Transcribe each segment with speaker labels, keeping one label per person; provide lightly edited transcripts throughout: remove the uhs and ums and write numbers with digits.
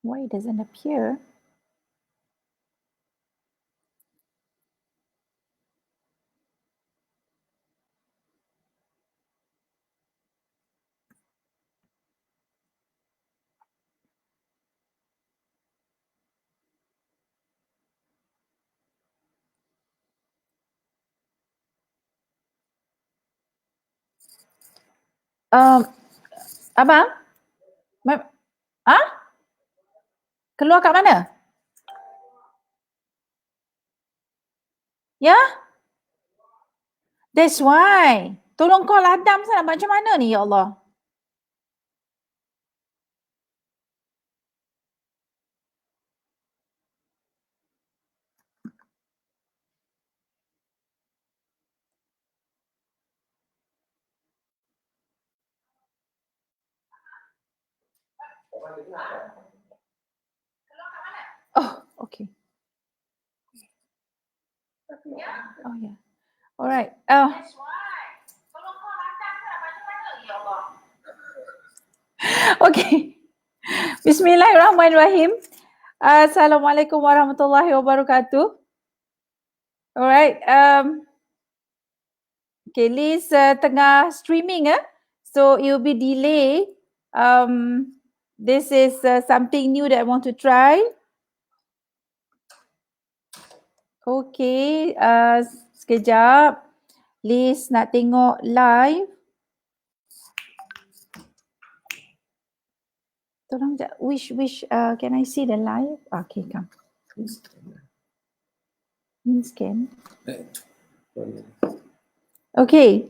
Speaker 1: Why it doesn't appear? Abang? Keluar kat mana? Ya? That's why. Tolong call Adam sana. Macam mana ni, ya Allah? Oh, okay. Oh, yeah. Alright. Okay. Bismillahirrahmanirrahim. Assalamualaikum warahmatullahi wabarakatuh. Alright. Okay, Liz tengah streaming. So, it will be delay. This is something new that I want to try. Okay, sekejap. Liz nak tengok live. Tolong sekejap. Which can I see the live? Okay, come. Scan. Okay.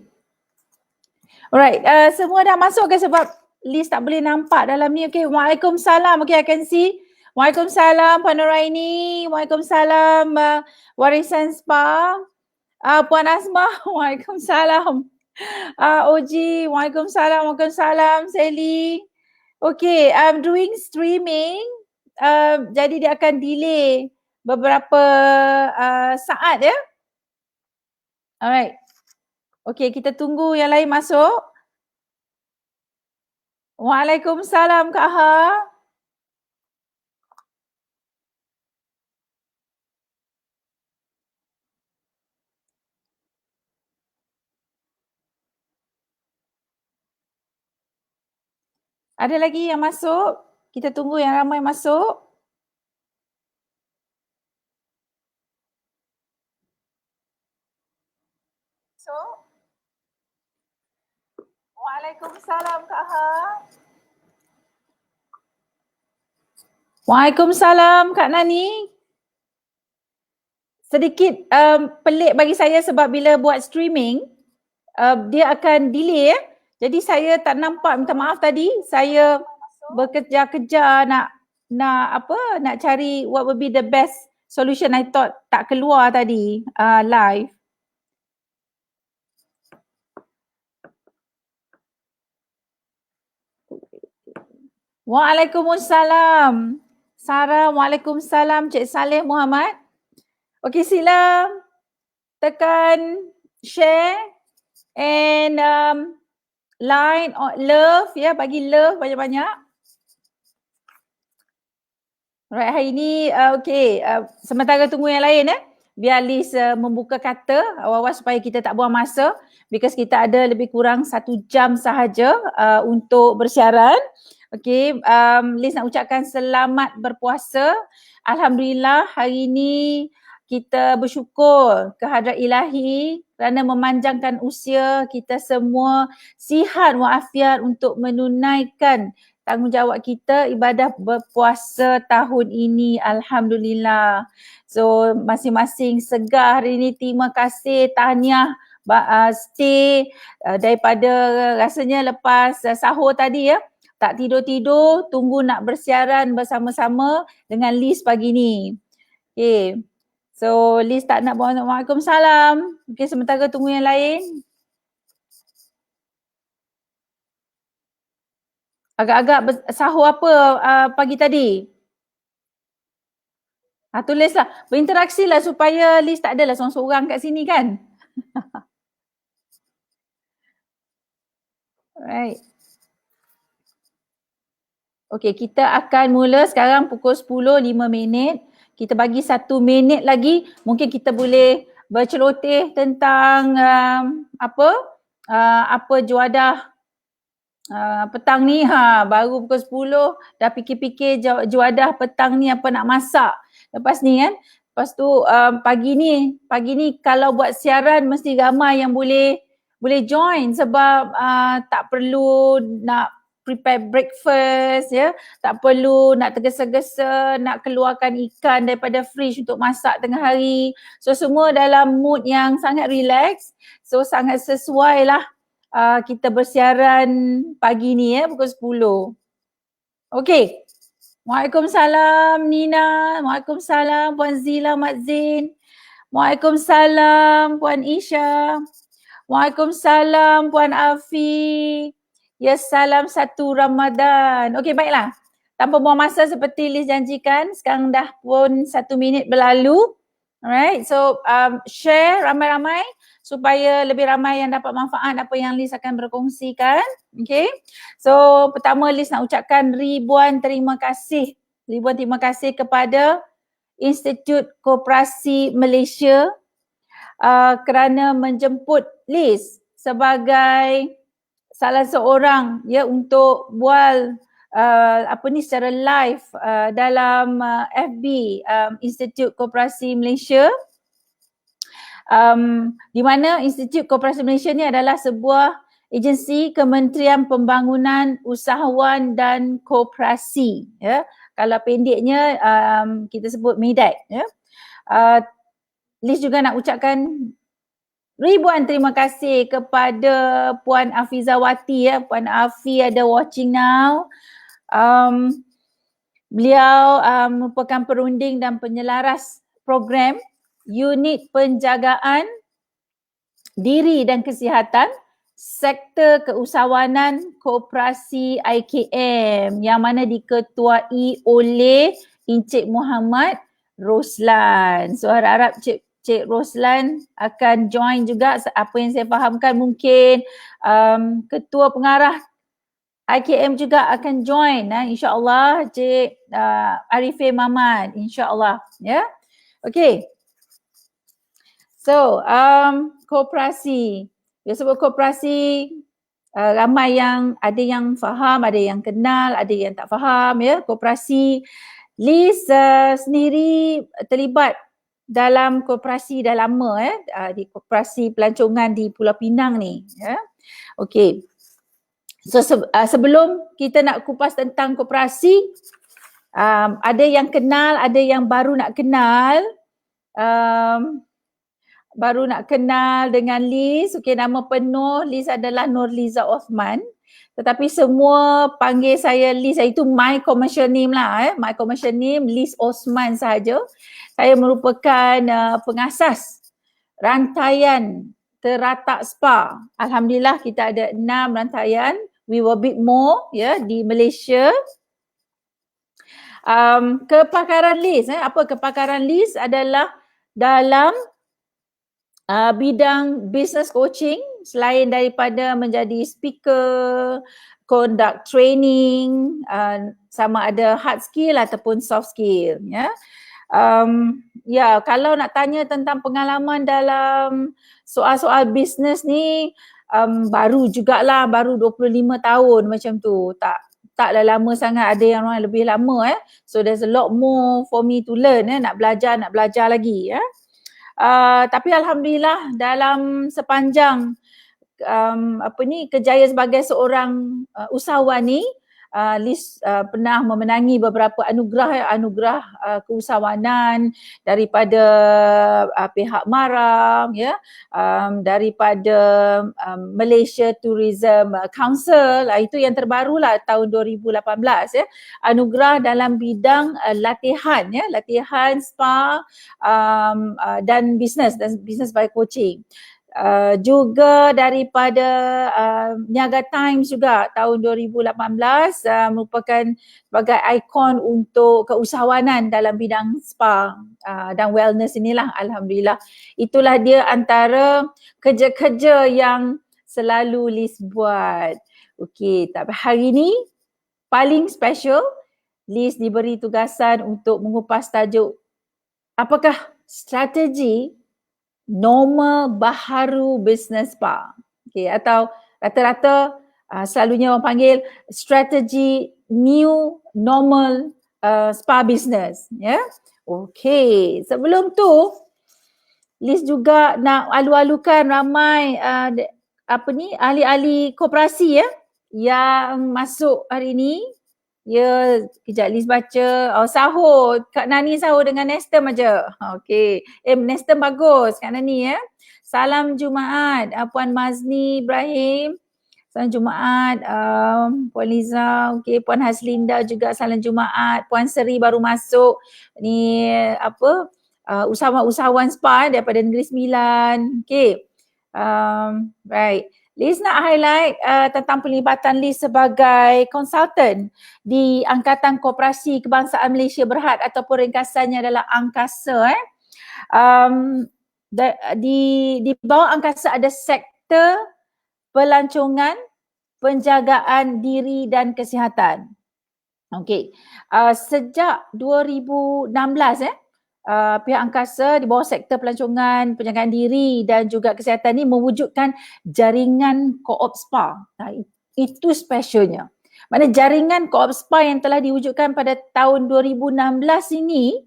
Speaker 1: Alright, semua dah masuk ke sebab Liz tak boleh nampak dalam ni. Okay, Waalaikumsalam. Okay, I can see. Waalaikumsalam Puan Nuraini. Waalaikumsalam Warisan Spa. Puan Asma. Waalaikumsalam. Oji. Waalaikumsalam. Waalaikumsalam. Sally. Okay, I'm doing streaming. Jadi dia akan delay beberapa saat ya. Alright. Okay, kita tunggu yang lain masuk. Waalaikumsalam Kak Ha. Ada lagi yang masuk? Kita tunggu yang ramai masuk. Waalaikumsalam Kak Ha. Waalaikumsalam Kak Nani. Sedikit pelik bagi saya sebab bila buat streaming, dia akan delay ya. Jadi saya tak nampak, minta maaf tadi. Saya bekerja-kerja nak cari what would be the best solution. I thought tak keluar tadi live. Waalaikumsalam. Sarah, waalaikumsalam Cik Saleh Muhammad. Okey, sila tekan share and like, love ya, bagi love banyak-banyak. Alright, hari ni sementara tunggu yang lain biar Liz membuka kata awal-awal supaya kita tak buang masa because kita ada lebih kurang 1 jam sahaja untuk bersiaran. Okay, Liz nak ucapkan selamat berpuasa. Alhamdulillah hari ini kita bersyukur kehadrat Ilahi kerana memanjangkan usia kita semua sihat walafiat untuk menunaikan tanggungjawab kita ibadah berpuasa tahun ini. Alhamdulillah. So masing-masing segar hari ini. Terima kasih, tahniah stay daripada rasanya lepas sahur tadi ya. Tak tidur-tidur, tunggu nak bersiaran bersama-sama dengan Liz pagi ni. Okay. So Liz tak nak buat Waalaikumsalam. Okay, sementara tunggu yang lain. Agak-agak sahur apa pagi tadi? Tulislah. Berinteraksilah supaya Liz tak adalah seorang-seorang kat sini kan? Alright. Okey, kita akan mula sekarang pukul 10:05. Kita bagi 1 minit lagi, mungkin kita boleh berceloteh tentang apa juadah petang ni. Baru pukul 10 dah fikir-fikir juadah petang ni apa nak masak. Lepas ni kan, lepas tu pagi ni kalau buat siaran mesti ramai yang boleh join sebab tak perlu nak prepare breakfast ya, tak perlu nak tergesa-gesa nak keluarkan ikan daripada fridge untuk masak tengah hari. So semua dalam mood yang sangat relax. So sangat sesuai lah kita bersiaran pagi ni pukul 10. Okey. Waalaikumsalam Nina, Waalaikumsalam Puan Zila Mak Zain, Waalaikumsalam Puan Isha, Waalaikumsalam Puan Afi. Ya, salam satu Ramadan. Okey, baiklah. Tanpa buang masa seperti Liz janjikan, sekarang dah pun 1 minit berlalu. Alright, so share ramai-ramai supaya lebih ramai yang dapat manfaat apa yang Liz akan berkongsikan. Okay, so pertama Liz nak ucapkan ribuan terima kasih kepada Institut Koperasi Malaysia kerana menjemput Liz sebagai salah seorang untuk bual secara live dalam FB Institut Koperasi Malaysia, di mana Institut Koperasi Malaysia ni adalah sebuah agensi Kementerian Pembangunan Usahawan dan Koperasi ya. Kalau pendeknya kita sebut MEDAK ya. Liz juga nak ucapkan ribuan terima kasih kepada Puan Afizawati ya. Puan Afi ada watching now. Beliau merupakan perunding dan penyelaras program Unit Penjagaan Diri dan Kesihatan Sektor Keusahawanan Koperasi IKM yang mana diketuai oleh Encik Muhammad Roslan. So harap-harap Cik Roslan akan join juga. Apa yang saya fahamkan mungkin ketua pengarah IKM juga akan join insya-Allah, Cik Arifin Mamat insya-Allah ya. Okey. So koperasi. Dia sebut koperasi, ramai yang ada yang faham, ada yang kenal, ada yang tak faham ya. Koperasi, Liz sendiri terlibat dalam koperasi dah lama di koperasi pelancongan di Pulau Pinang ni ya. Okey. So sebelum kita nak kupas tentang koperasi, ada yang kenal, ada yang baru nak kenal. Baru nak kenal dengan Liz. Okey, nama penuh Liz adalah Nurliza Osman. Tetapi semua panggil saya Liz, itu my commercial name lah my commercial name Liz Osman sahaja. Saya merupakan pengasas rantaian Teratak Spa. Alhamdulillah kita ada 6 rantaian. We were bit more di Malaysia. Kepakaran Liz, apa kepakaran Liz adalah dalam bidang business coaching, selain daripada menjadi speaker, conduct training, sama ada hard skill ataupun soft skill ya. Kalau nak tanya tentang pengalaman dalam soal-soal bisnes ni, baru jugalah, baru 25 tahun macam tu. Taklah lama sangat, ada yang orang lebih lama So there's a lot more for me to learn nak belajar lagi ya. Tapi alhamdulillah dalam sepanjang kerjaya sebagai seorang usahawan ni, Liz pernah memenangi beberapa anugerah keusahawanan daripada pihak MARAM ya, daripada Malaysia Tourism Council. Itu yang terbarulah tahun 2018 ya, anugerah dalam bidang latihan spa dan business by coaching. Juga daripada Niaga Times juga tahun 2018, merupakan sebagai ikon untuk keusahawanan dalam bidang spa dan wellness inilah. Alhamdulillah, itulah dia antara kerja-kerja yang selalu Liz buat. Okey, tapi hari ni paling special, Liz diberi tugasan untuk mengupas tajuk apakah strategi normal baharu business spa. Okay, atau rata-rata selalunya orang panggil strategi new normal spa business. Ya. Okay, sebelum tu Liz juga nak alu-alukan ramai ahli-ahli koperasi ya yang masuk hari ni. Ya, kejap Liz baca. Oh, sahur. Kak Nani sahur dengan Nestem aja. Okey. Nestem bagus Kak Nani ya. Salam Jumaat Puan Mazni Ibrahim. Salam Jumaat Puan Liza. Okey, Puan Haslinda juga salam Jumaat. Puan Seri baru masuk. Ni usahawan spa daripada Negeri Sembilan. Okey. Right. Liz nak highlight tentang pelibatan Liz sebagai konsultan di Angkatan Koperasi Kebangsaan Malaysia Berhad ataupun ringkasannya adalah Angkasa. Di bawah Angkasa ada sektor pelancongan, penjagaan diri dan kesihatan. Okey. Sejak 2016 pihak angkasa di bawah sektor pelancongan, penjagaan diri dan juga kesihatan ni mewujudkan jaringan co-op spa. Itu specialnya. Mana jaringan co-op spa yang telah diwujudkan pada tahun 2016 ini,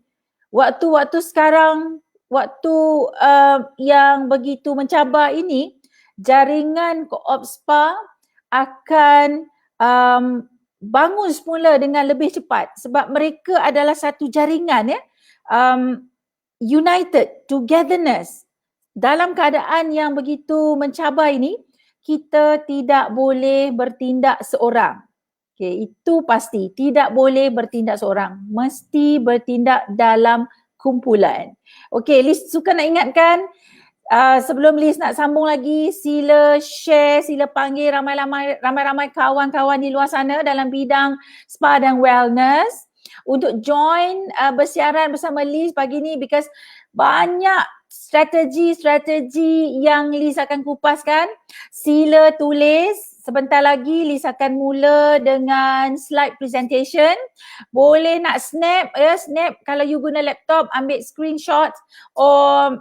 Speaker 1: waktu sekarang, waktu yang begitu mencabar ini, jaringan co-op spa akan bangun semula dengan lebih cepat sebab mereka adalah satu jaringan ya. United, togetherness. Dalam keadaan yang begitu mencabar ini, kita tidak boleh bertindak seorang. Okay, itu pasti. Tidak boleh bertindak seorang. Mesti bertindak dalam kumpulan. Okay, Liz suka nak ingatkan, sebelum Liz nak sambung lagi, sila share, sila panggil ramai-ramai kawan-kawan di luar sana dalam bidang spa dan wellness untuk join bersiaran bersama Liz pagi ni, because banyak strategi yang Liz akan kupaskan. Sila tulis. Sebentar lagi Liz akan mula dengan slide presentation. Boleh nak snap ya, snap kalau you guna laptop, ambil screenshot or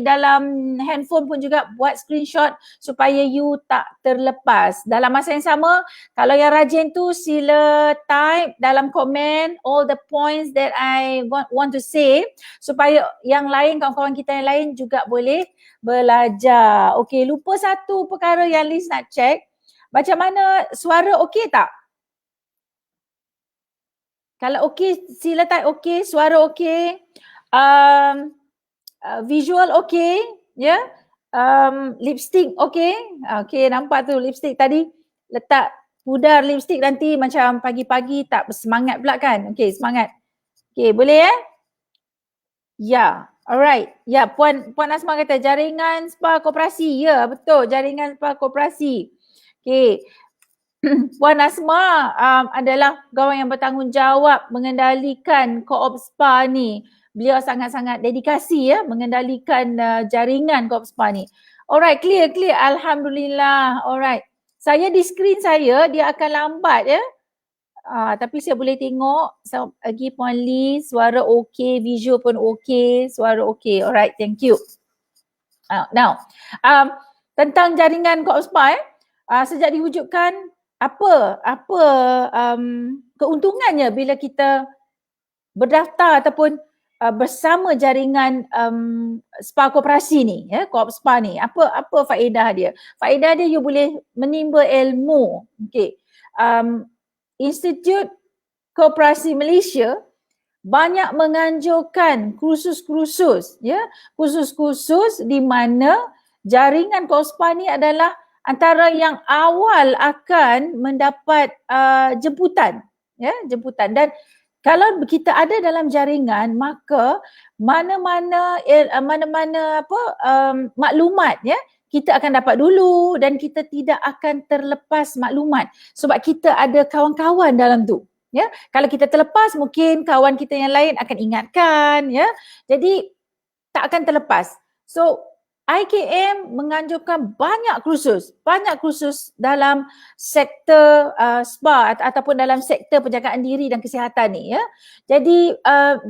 Speaker 1: dalam handphone pun juga buat screenshot supaya you tak terlepas. Dalam masa yang sama, kalau yang rajin tu sila type dalam komen all the points that I want to say supaya yang lain, kawan-kawan kita yang lain juga boleh belajar. Okey, lupa satu perkara yang Liz nak check. Macam mana, suara okey tak? Kalau okey, sila type okey, suara okey, visual okey, ya. Lipstick okey. Okey, nampak tu lipstick tadi letak pudar lipstick nanti macam pagi-pagi tak bersemangat pula kan. Okey, semangat. Okey, boleh ya? Ya. Alright. Ya, Puan Asma kata jaringan spa koperasi. Ya, betul. Jaringan spa koperasi. Okey. Puan Asma adalah kawan yang bertanggungjawab mengendalikan co-op spa ni. Beliau sangat-sangat dedikasi ya mengendalikan jaringan co-op spa ni. Alright, clear. Alhamdulillah. Alright. Saya di skrin saya, dia akan lambat ya. Tapi saya boleh tengok lagi Puan Lee, suara okey, visual pun okey, suara okey. Alright, thank you. Now, tentang jaringan co-op spa sejak diwujudkan, apa keuntungannya bila kita berdaftar ataupun bersama jaringan spa koperasi ni ya, co-op spa ni. Apa faedah dia? Faedah dia you boleh menimba ilmu. Okey. Institut Koperasi Malaysia banyak menganjurkan kursus-kursus ya, kursus-kursus di mana jaringan co-op spa ni adalah antara yang awal akan mendapat jemputan ya, jemputan. Dan kalau kita ada dalam jaringan, maka mana-mana maklumat ya kita akan dapat dulu dan kita tidak akan terlepas maklumat sebab kita ada kawan-kawan dalam tu. Ya, kalau kita terlepas mungkin kawan kita yang lain akan ingatkan ya. Jadi tak akan terlepas. So IKM menganjurkan banyak kursus dalam sektor spa ataupun dalam sektor penjagaan diri dan kesihatan ni ya. Jadi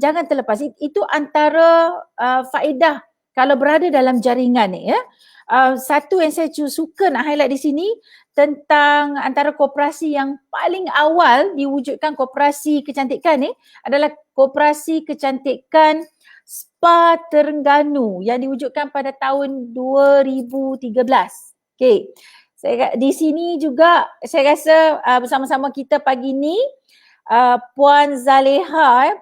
Speaker 1: jangan terlepas, itu antara faedah kalau berada dalam jaringan ni ya. Satu yang saya suka nak highlight di sini tentang antara koperasi yang paling awal diwujudkan, koperasi kecantikan ni adalah koperasi kecantikan Spa Terengganu yang diwujudkan pada tahun 2013. Okey. Di sini juga saya rasa bersama-sama kita pagi ni Puan Zaleha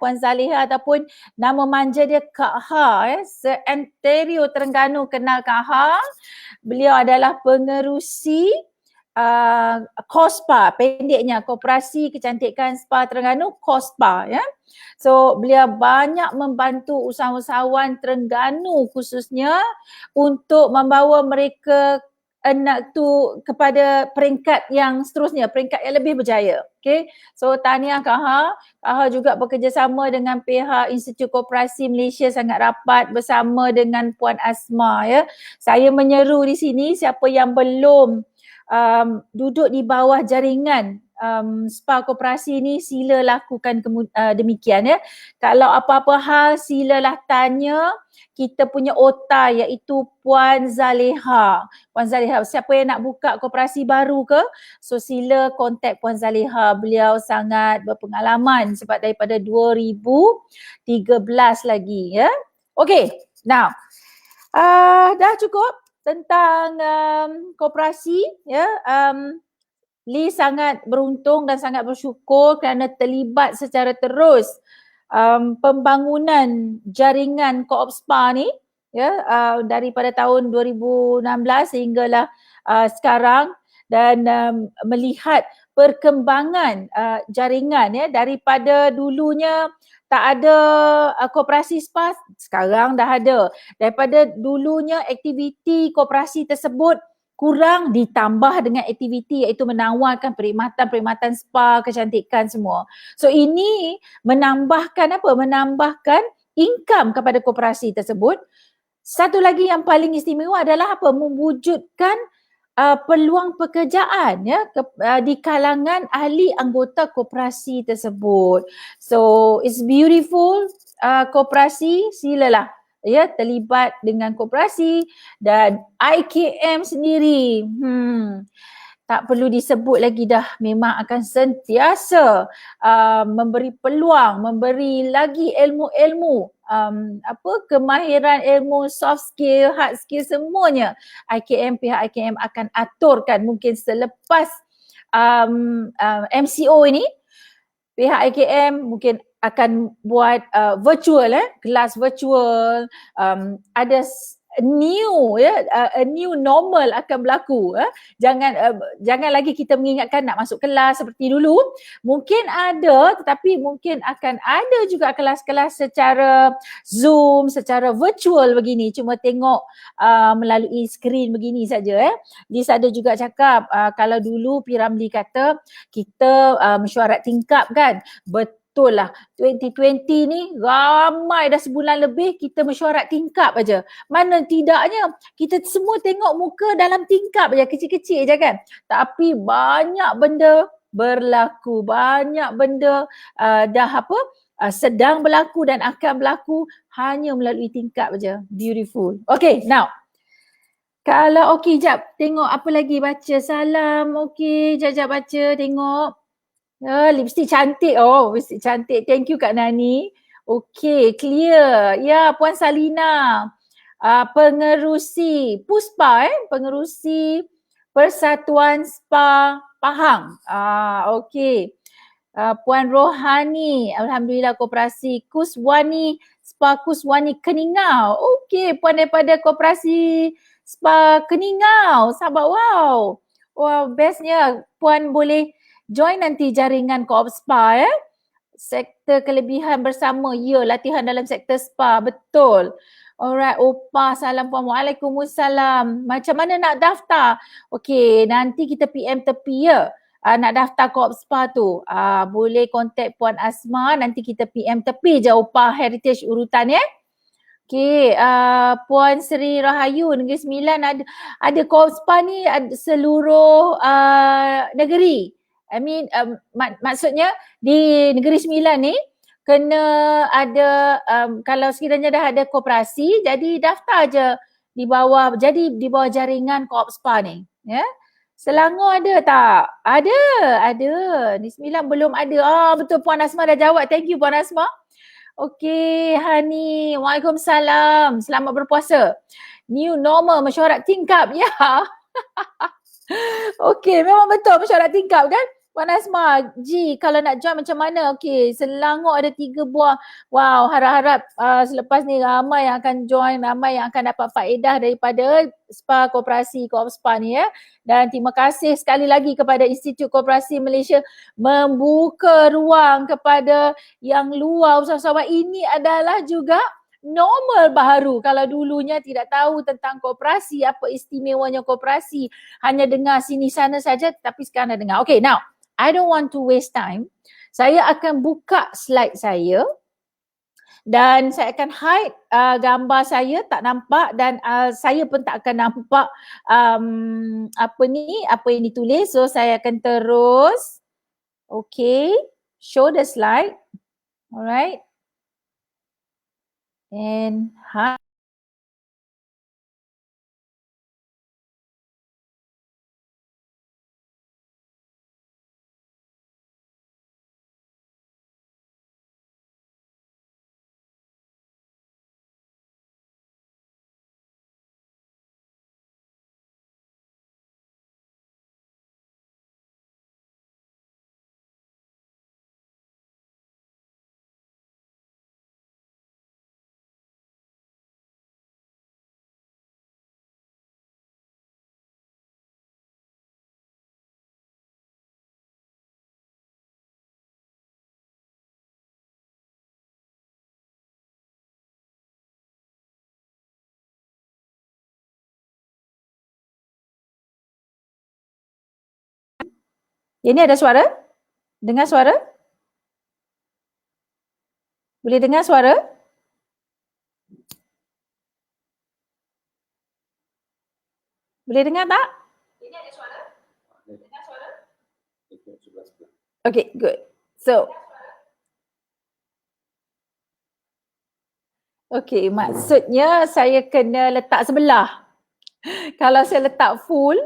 Speaker 1: ataupun nama manja dia Kak Ha se-Ontario Terengganu kenal Kak Ha. Beliau adalah pengerusi KOSPA, pendeknya Koperasi Kecantikan Spa Terengganu, KOSPA ya. So beliau banyak membantu usahawan Terengganu khususnya untuk membawa mereka tu kepada peringkat yang seterusnya, peringkat yang lebih berjaya. Okay, so tahniah Kak Ha. Kak Ha juga bekerjasama dengan pihak Institut Koperasi Malaysia sangat rapat bersama dengan Puan Asma ya. Saya menyeru di sini siapa yang belum duduk di bawah jaringan spa koperasi ni, sila lakukan demikian ya. Kalau apa-apa hal silalah tanya kita punya OTA iaitu Puan Zaleha. Puan Zaleha, siapa yang nak buka koperasi baru ke? So sila kontak Puan Zaleha. Beliau sangat berpengalaman sebab daripada 2013 lagi ya. Okay, now dah cukup tentang koperasi ya. Lee sangat beruntung dan sangat bersyukur kerana terlibat secara terus pembangunan jaringan Co-op Spa ni ya, daripada tahun 2016 sehinggalah sekarang, dan melihat perkembangan jaringan ya, daripada dulunya tak ada koperasi spa, sekarang dah ada. Daripada dulunya aktiviti koperasi tersebut kurang, ditambah dengan aktiviti iaitu menawarkan perkhidmatan spa, kecantikan semua. So ini menambahkan apa? Menambahkan income kepada koperasi tersebut. Satu lagi yang paling istimewa adalah apa? Mewujudkan peluang pekerjaan ya di kalangan ahli anggota koperasi tersebut. So it's beautiful. Koperasi silalah ya terlibat dengan koperasi, dan IKM sendiri tak perlu disebut lagi dah, memang akan sentiasa memberi peluang, memberi lagi ilmu-ilmu, kemahiran ilmu soft skill, hard skill, semuanya pihak IKM akan aturkan. Mungkin selepas MCO ini, pihak IKM mungkin akan buat virtual kelas virtual, ada a new normal akan berlaku. Jangan lagi kita mengingatkan nak masuk kelas seperti dulu. Mungkin ada, tetapi mungkin akan ada juga kelas-kelas secara Zoom, secara virtual begini, cuma tengok melalui skrin begini saja. Liz ada juga cakap kalau dulu Piramli kata kita mesyuarat tingkap kan. Betul lah, 2020 ni ramai dah sebulan lebih kita mesyuarat tingkap aja. Mana tidaknya kita semua tengok muka dalam tingkap aja, kecil-kecil aja kan. Tapi banyak benda berlaku, banyak benda sedang berlaku dan akan berlaku hanya melalui tingkap aja. Beautiful. Okay, now kalau okey, jap tengok apa lagi baca salam. Okey, jap baca tengok. Lipstick cantik. Oh, lipstick cantik. Thank you Kak Nani. Okey, clear. Ya, Puan Salina. Pengerusi Puspa pengerusi Persatuan Spa Pahang. Okey. Puan Rohani, alhamdulillah koperasi Kuswani Spa Kuswani Keningau. Okey, puan daripada koperasi Spa Keningau, Sabah. Wow. Wow, bestnya. Puan boleh join nanti jaringan Co-op Spa sektor kelebihan bersama. Ya, latihan dalam sektor spa, betul. Alright, Opa, salam puan. Waalaikumsalam. Macam mana nak daftar? Okey, nanti kita PM tepi ya. Nak daftar Co-op Spa tu. Boleh kontak Puan Asma, nanti kita PM tepi je Opa Heritage urutan ya. Okey, Puan Sri Rahayu Negeri Sembilan ada KOSPA ni seluruh negeri. I mean maksudnya di Negeri Sembilan ni kena ada kalau sekiranya dah ada koperasi jadi daftar je di bawah jaringan KOSPA ni, ya. Selangor ada tak? Ada. Di Sembilan belum ada. Betul Puan Asma dah jawab. Thank you Puan Asma. Okey, Hani. Waalaikumsalam. Selamat berpuasa. New normal mesyuarat tingkap. Ya. Okey, memang betul mesyuarat tingkap kan? Puan Asma, kalau nak join macam mana? Okey, Selangor ada 3 buah. Wow, harap-harap selepas ni ramai yang akan join, ramai yang akan dapat faedah daripada SPA Koperasi KOSPA ni ya. Dan terima kasih sekali lagi kepada Institut Koperasi Malaysia membuka ruang kepada yang luar usahawan. Ini adalah juga normal baharu. Kalau dulunya tidak tahu tentang koperasi, apa istimewanya koperasi, hanya dengar sini sana saja, tapi sekarang dah dengar. Okay, now I don't want to waste time. Saya akan buka slide saya dan saya akan hide gambar saya tak nampak dan saya pun tak akan nampak apa yang ditulis. So saya akan terus show the slide. Alright. And hide. Ini ada suara? Dengar suara? Boleh dengar suara? Boleh dengar tak? Ini ada suara? Dengar suara? Okay, good. So, okay, maksudnya saya kena letak sebelah. Kalau saya letak full,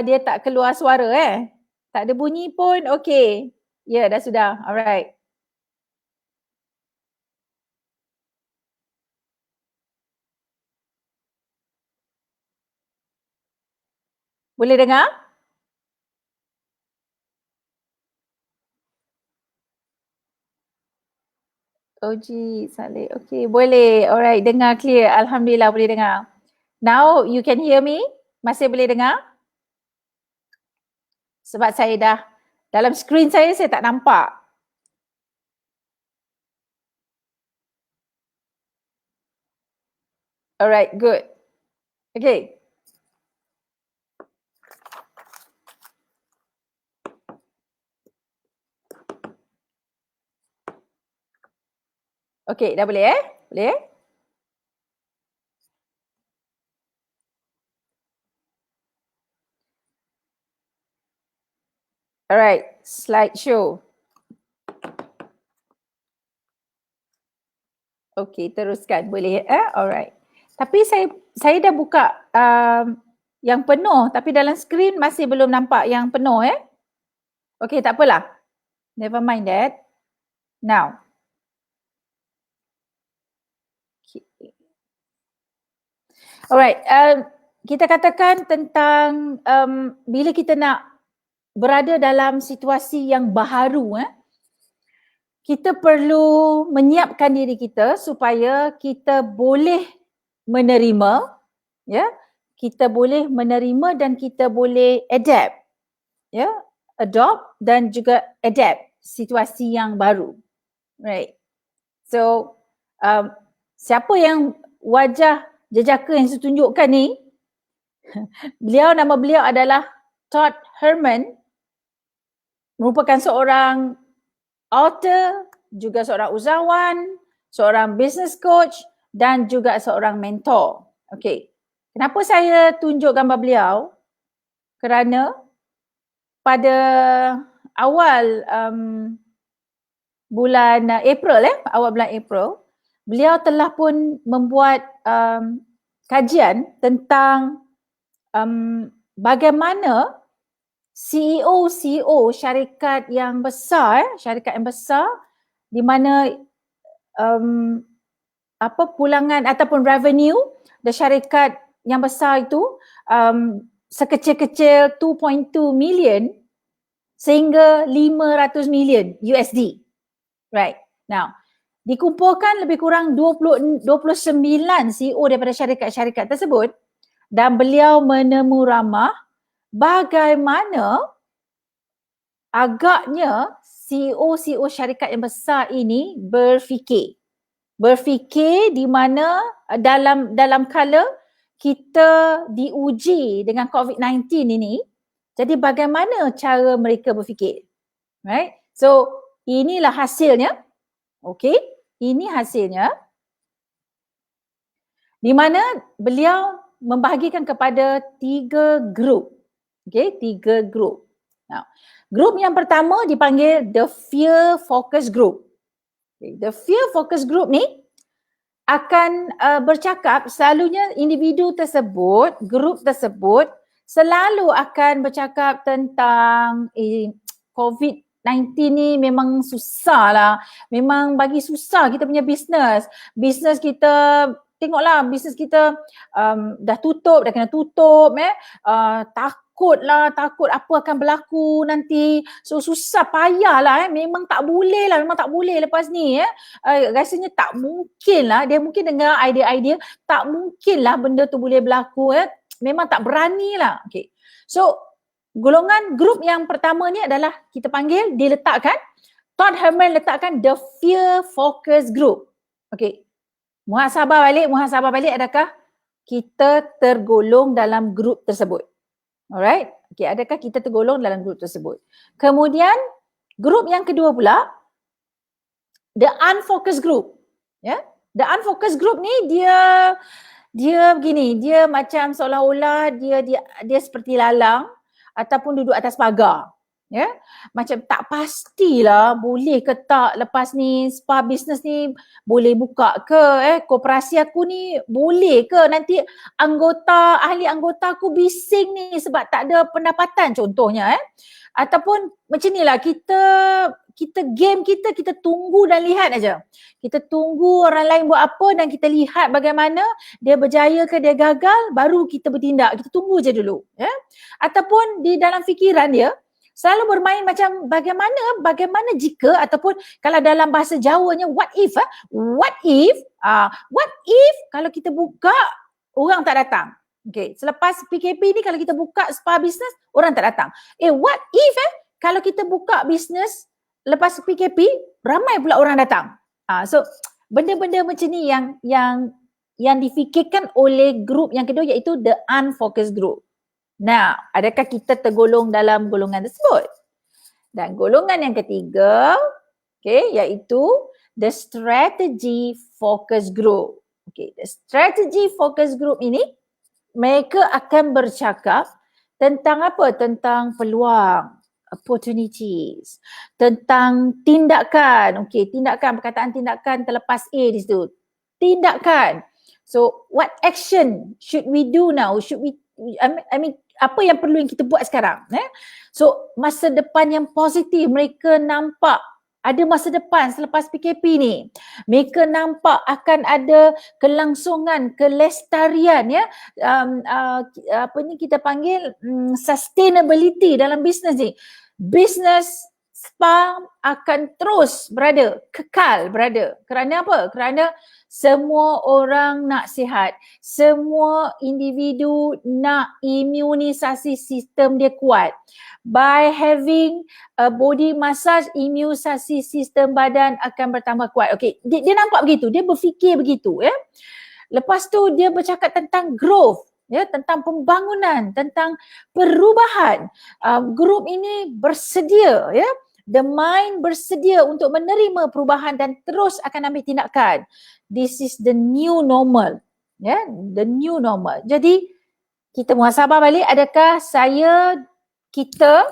Speaker 1: dia tak keluar suara Tak ada bunyi pun, okay. Ya, dah sudah. Alright. Boleh dengar? Oji, Saleh. Okay, boleh. Alright, dengar clear. Alhamdulillah boleh dengar. Now you can hear me? Masih boleh dengar? Sebab saya dah, dalam skrin saya tak nampak. Alright, good. Okay. Okay, dah boleh Boleh Alright, slideshow. Okay, teruskan. Boleh alright. Tapi saya dah buka yang penuh tapi dalam skrin masih belum nampak yang penuh Okay, tak apalah. Never mind that. Now. Okay. Alright, kita katakan tentang bila kita nak berada dalam situasi yang baharu kita perlu menyiapkan diri kita supaya kita boleh menerima kita boleh menerima dan kita boleh adapt adopt dan juga adapt situasi yang baru, right? So siapa yang wajah jejaka yang saya tunjukkan ni, nama beliau adalah Todd Herman, merupakan seorang author, juga seorang usahawan, seorang business coach, dan juga seorang mentor. Okey. Kenapa saya tunjuk gambar beliau? Kerana pada awal bulan April, awal bulan April, beliau telah pun membuat kajian tentang bagaimana CEO syarikat yang besar di mana pulangan ataupun revenue dari syarikat yang besar itu sekecil-kecil 2.2 million sehingga 500 million USD. Right. Now, dikumpulkan lebih kurang 29 CEO daripada syarikat-syarikat tersebut dan beliau menemu ramah bagaimana agaknya CEO syarikat yang besar ini berfikir di mana dalam kala kita diuji dengan COVID-19 ini, jadi bagaimana cara mereka berfikir, right? So inilah hasilnya. Okey, ini hasilnya di mana beliau membahagikan kepada 3 grup. Okey, 3 grup. Now, grup yang pertama dipanggil the Fear Focus Group. Okay, the Fear Focus Group ni akan bercakap, selalunya individu tersebut, grup tersebut selalu akan bercakap tentang COVID-19 ni memang susah lah. Memang bagi susah kita punya bisnes. Bisnes kita, tengoklah bisnes kita dah tutup, dah kena tutup. Takut apa akan berlaku nanti. So susah, payah lah. Memang tak boleh lepas ni. Rasanya tak mungkin lah. Dia mungkin dengar idea-idea, tak mungkin lah benda tu boleh berlaku. Memang tak berani lah. Okay. So golongan grup yang pertama ni adalah kita panggil, Todd Herman letakkan the Fear Focus Group. Okay. Muhasabah balik, adakah kita tergolong dalam grup tersebut? Alright. Okay, adakah kita tergolong dalam grup tersebut? Kemudian grup yang kedua pula, the Unfocused Group. Ya, the Unfocused Group ni dia begini, dia macam seolah-olah dia seperti lalang ataupun duduk atas pagar. Ya, macam tak pastilah boleh ke tak lepas ni spa business ni boleh buka ke, koperasi aku ni boleh ke, nanti ahli anggota aku bising ni sebab tak ada pendapatan contohnya, ataupun macam ni lah, kita game kita tunggu dan lihat aja. Kita tunggu orang lain buat apa dan kita lihat bagaimana dia berjaya ke dia gagal, baru kita bertindak. Kita tunggu je dulu, ya. Ataupun di dalam fikiran dia selalu bermain macam bagaimana jika, ataupun kalau dalam bahasa Jawanya what if kalau kita buka orang tak datang. Okay, selepas PKP ni kalau kita buka spa business orang tak datang. What if kalau kita buka business lepas PKP ramai pula orang datang. So benda-benda macam ni yang difikirkan oleh grup yang kedua, iaitu the Unfocused Group. Nah, adakah kita tergolong dalam golongan tersebut? Dan golongan yang ketiga, iaitu the Strategy Focus Group. The Strategy Focus Group ini, mereka akan bercakap tentang apa? Tentang peluang, opportunities, tentang tindakan. Perkataan tindakan terlepas A di situ. Tindakan. So, what action should we do now? Apa yang perlu yang kita buat sekarang? So, masa depan yang positif, mereka nampak ada masa depan selepas PKP ni. Mereka nampak akan ada kelangsungan, kelestarian, kita panggil sustainability dalam bisnes ni. Bisnes spa akan terus kekal berada. Kerana apa? Kerana semua orang nak sihat. Semua individu nak imunisasi sistem dia kuat. By having a body massage, imunisasi sistem badan akan bertambah kuat. Okay, dia nampak begitu, dia berfikir begitu. Lepas tu dia bercakap tentang growth. Tentang pembangunan, tentang perubahan. Grup ini bersedia The mind bersedia untuk menerima perubahan dan terus akan ambil tindakan. This is the new normal. Ya, the new normal. Jadi kita muhasabah balik, adakah kita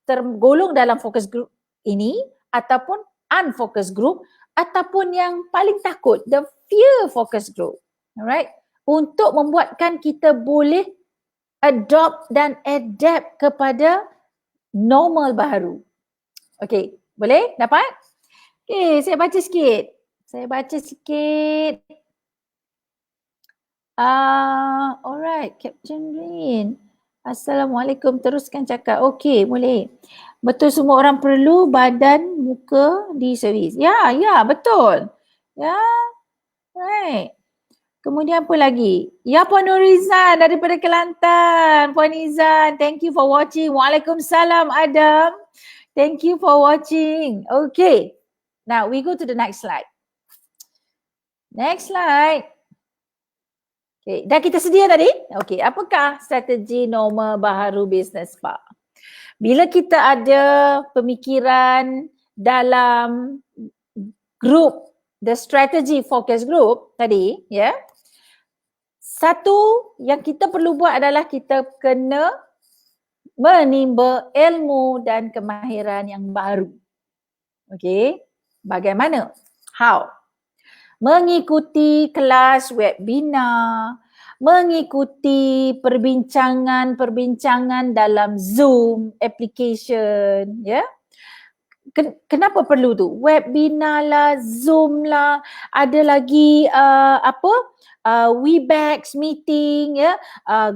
Speaker 1: tergolong dalam focus group ini ataupun unfocus group ataupun yang paling takut, the fear focus group. Alright? Untuk membuatkan kita boleh adopt dan adapt kepada normal baru. Okey, boleh? Dapat? Okey, saya baca sikit. Alright, Captain Rin. Assalamualaikum, teruskan cakap. Okey, boleh. Betul semua orang perlu badan muka di servis. Ya, betul. Ya, right. Kemudian apa lagi? Ya, Puan Nurizan daripada Kelantan. Puan Izan, thank you for watching. Waalaikumsalam, Adam. Thank you for watching. Okay. Now, we go to the next slide. Next slide. Okay, dah kita sedia tadi? Okay, apakah strategi norma baharu Business Spark? Bila kita ada pemikiran dalam group, the strategy focus group tadi, ya. Satu yang kita perlu buat adalah kita kena menimba ilmu dan kemahiran yang baru. Okay, bagaimana? How? Mengikuti kelas webinar, mengikuti perbincangan dalam Zoom application, ya. Kenapa perlu tu? Webinar lah, Zoom lah, ada lagi Webex meeting, ya,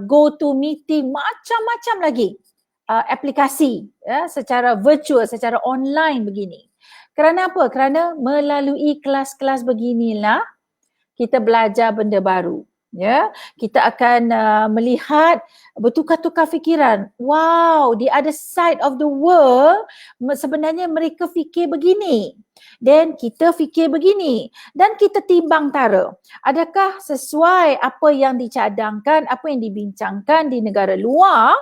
Speaker 1: GoToMeeting, macam-macam lagi aplikasi, ya, secara virtual, secara online begini. Kerana apa? Kerana melalui kelas-kelas beginilah kita belajar benda baru. Ya, kita akan melihat, bertukar-tukar fikiran. Wow, the other side of the world sebenarnya mereka fikir begini. Dan kita fikir begini. Dan kita timbang tara. Adakah sesuai apa yang dicadangkan, apa yang dibincangkan di negara luar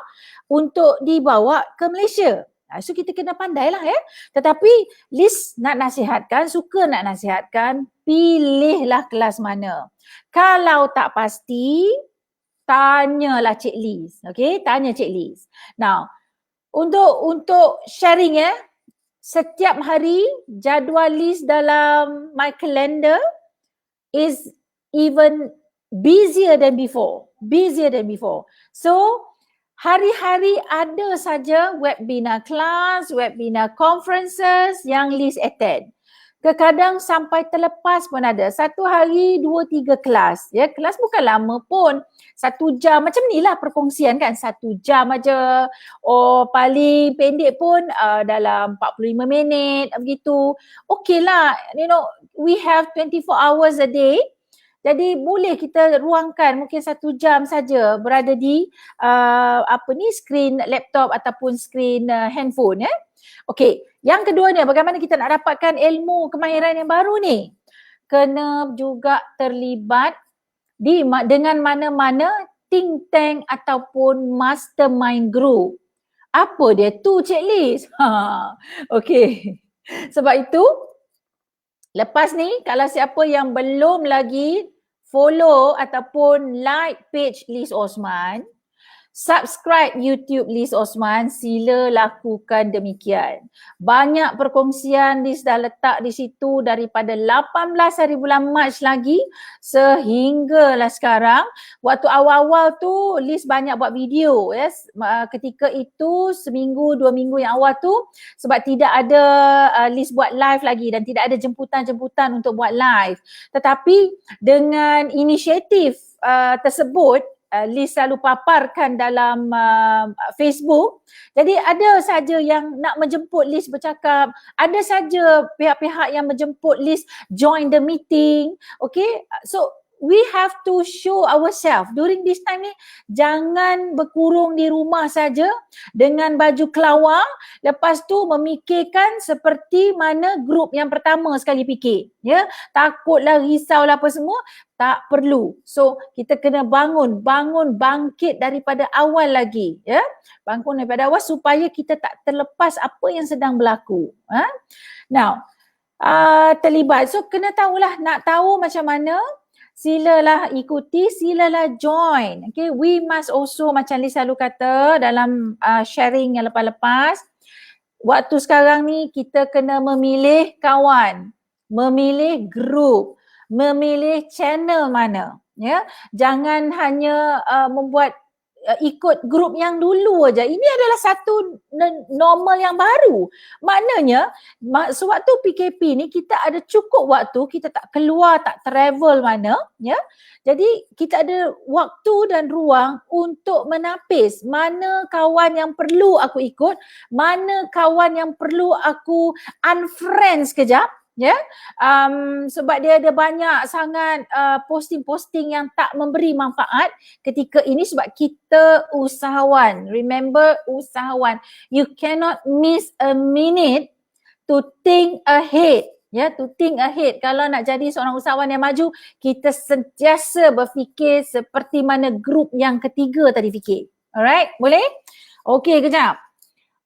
Speaker 1: untuk dibawa ke Malaysia? So kita kena pandai lah, ya. Tetapi Liz nak nasihatkan, suka nak nasihatkan, pilihlah kelas mana. Kalau tak pasti, tanyalah Cik Liz. Okay, tanya Cik Liz. Now, untuk sharing, ya, setiap hari jadual Liz dalam my calendar is even busier than before. So, hari-hari ada saja webinar class, webinar conferences yang Liz attend. Kadang sampai terlepas pun ada. Satu hari 2-3 kelas. Ya, kelas bukan lama pun. 1 jam. Macam ni lah perkongsian kan. 1 jam aja. Oh, paling pendek pun dalam 45 minit. Begitu. Okay lah. You know, we have 24 hours a day. Jadi boleh kita ruangkan mungkin 1 jam saja berada di skrin laptop ataupun skrin handphone, ya. Okey, yang keduanya, bagaimana kita nak dapatkan ilmu kemahiran yang baru ni? Kena juga terlibat dengan mana-mana think tank ataupun mastermind group. Apa dia tu, Cik Liz? Okey. Sebab itu, lepas ni kalau siapa yang belum lagi follow ataupun like page Liz Osman, subscribe YouTube Liz Osman, sila lakukan demikian. Banyak perkongsian Liz dah letak di situ daripada 18 hari bulan Mac lagi sehinggalah sekarang. Waktu awal-awal tu Liz banyak buat video, yes. Ketika itu seminggu 2 minggu yang awal tu sebab tidak ada Liz buat live lagi dan tidak ada jemputan-jemputan untuk buat live. Tetapi dengan inisiatif tersebut Liz selalu paparkan dalam Facebook. Jadi ada saja yang nak menjemput Liz bercakap, ada saja pihak-pihak yang menjemput Liz join the meeting. Okay, so we have to show ourselves during this time ni. Jangan berkurung di rumah saja dengan baju kelawar, lepas tu memikirkan seperti mana grup yang pertama sekali fikir, ya, takutlah, risaulah apa semua. Tak perlu. So kita kena bangun, bangkit daripada awal lagi, ya, bangun daripada awal supaya kita tak terlepas apa yang sedang berlaku. Now terlibat, so kena tahulah, nak tahu macam mana, silalah ikuti, silalah join. Okay, we must also, macam Liz selalu kata dalam sharing yang lepas-lepas, waktu sekarang ni kita kena memilih kawan, memilih grup, memilih channel mana, ya. Jangan hanya membuat ikut grup yang dulu aja. Ini adalah satu normal yang baru. Maknanya sewaktu PKP ni kita ada cukup waktu, kita tak keluar, tak travel mana, ya. Jadi kita ada waktu dan ruang untuk menapis mana kawan yang perlu aku ikut, mana kawan yang perlu aku unfriend sekejap, ya, sebab dia ada banyak sangat posting-posting yang tak memberi manfaat ketika ini, sebab kita usahawan. Remember, usahawan. You cannot miss a minute to think ahead. Ya, to think ahead. Kalau nak jadi seorang usahawan yang maju, kita sentiasa berfikir seperti mana grup yang ketiga tadi fikir. Alright, boleh? Okey, kejap.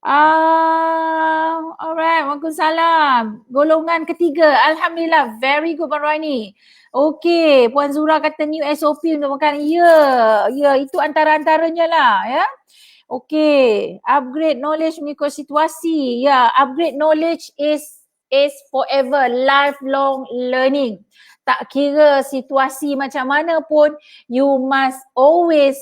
Speaker 1: Alright, Waalaikumsalam. Golongan ketiga, Alhamdulillah, very good Puan Rohani. Okey, Puan Zura kata new SOP untuk makan. Ya, itu antara-antaranya lah, ya. Okey, upgrade knowledge mengikut situasi. Ya, upgrade knowledge is forever, lifelong learning. Tak kira situasi macam mana pun, you must always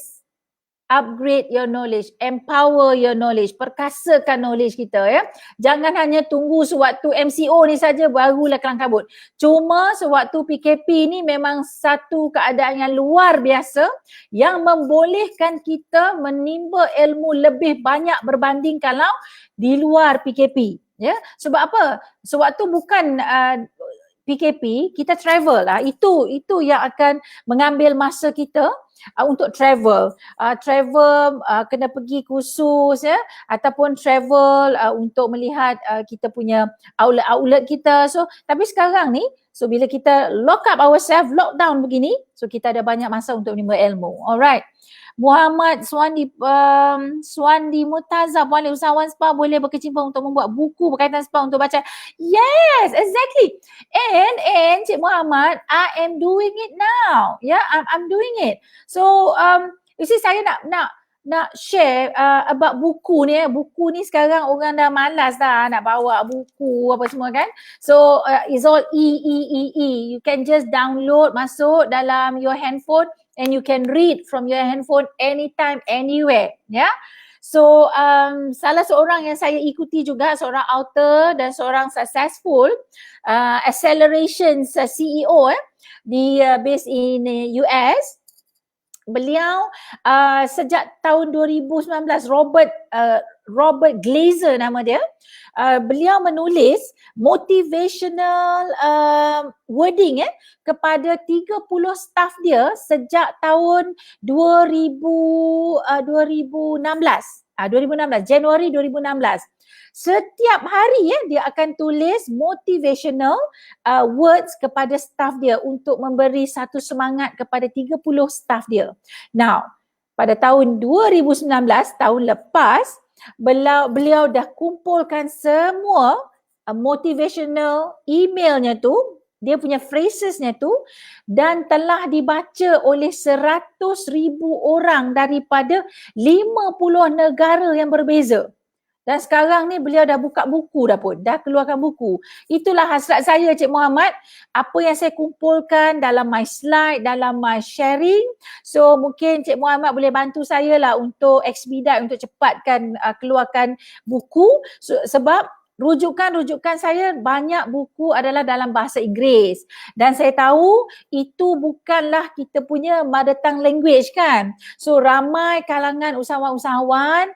Speaker 1: upgrade your knowledge, empower your knowledge, perkasakan knowledge kita, ya. Jangan hanya tunggu sewaktu MCO ni saja barulah kelang kabut. Cuma sewaktu PKP ni memang satu keadaan yang luar biasa yang membolehkan kita menimba ilmu lebih banyak berbanding kalau di luar PKP, ya. Sebab apa? Sewaktu bukan PKP, kita travel lah. Itu yang akan mengambil masa kita untuk travel. Kena pergi kursus, ya, ataupun travel untuk melihat kita punya outlet kita. So, tapi sekarang ni, so bila kita lock up ourselves, lockdown begini, so kita ada banyak masa untuk menimba ilmu. Alright. Muhammad Swandi Mutazab, boleh usahawan spa boleh berkecimpung untuk membuat buku berkaitan spa untuk baca. Yes, exactly. And Cik Muhammad, I am doing it now. Yeah, I'm doing it. So you see, saya nak share about buku ni. Buku ni sekarang orang dah malas dah nak bawa buku apa semua kan. So it's all e. You can just download, masuk dalam your handphone and you can read from your handphone anytime, anywhere. Yeah. So salah seorang yang saya ikuti juga, seorang author dan seorang successful acceleration CEO di based in US. Beliau sejak tahun 2019, Robert Glazer nama dia. Beliau menulis motivational wording kepada 30 staff dia sejak tahun 2016, Januari 2016. Setiap hari dia akan tulis motivational words kepada staff dia untuk memberi satu semangat kepada 30 staff dia. Now, pada tahun 2019, tahun lepas, beliau dah kumpulkan semua motivational emailnya tu, dia punya phrasesnya tu, dan telah dibaca oleh 100,000 orang daripada 50 negara yang berbeza. Dan sekarang ni beliau dah buka buku dah keluarkan buku. Itulah hasrat saya, Cik Muhammad, apa yang saya kumpulkan dalam my slide, dalam my sharing. So mungkin Cik Muhammad boleh bantu saya lah untuk expedite, untuk cepatkan keluarkan buku. Sebab rujukan saya banyak buku adalah dalam bahasa Inggeris dan saya tahu itu bukanlah kita punya mother tongue language kan. So ramai kalangan usahawan-usahawan,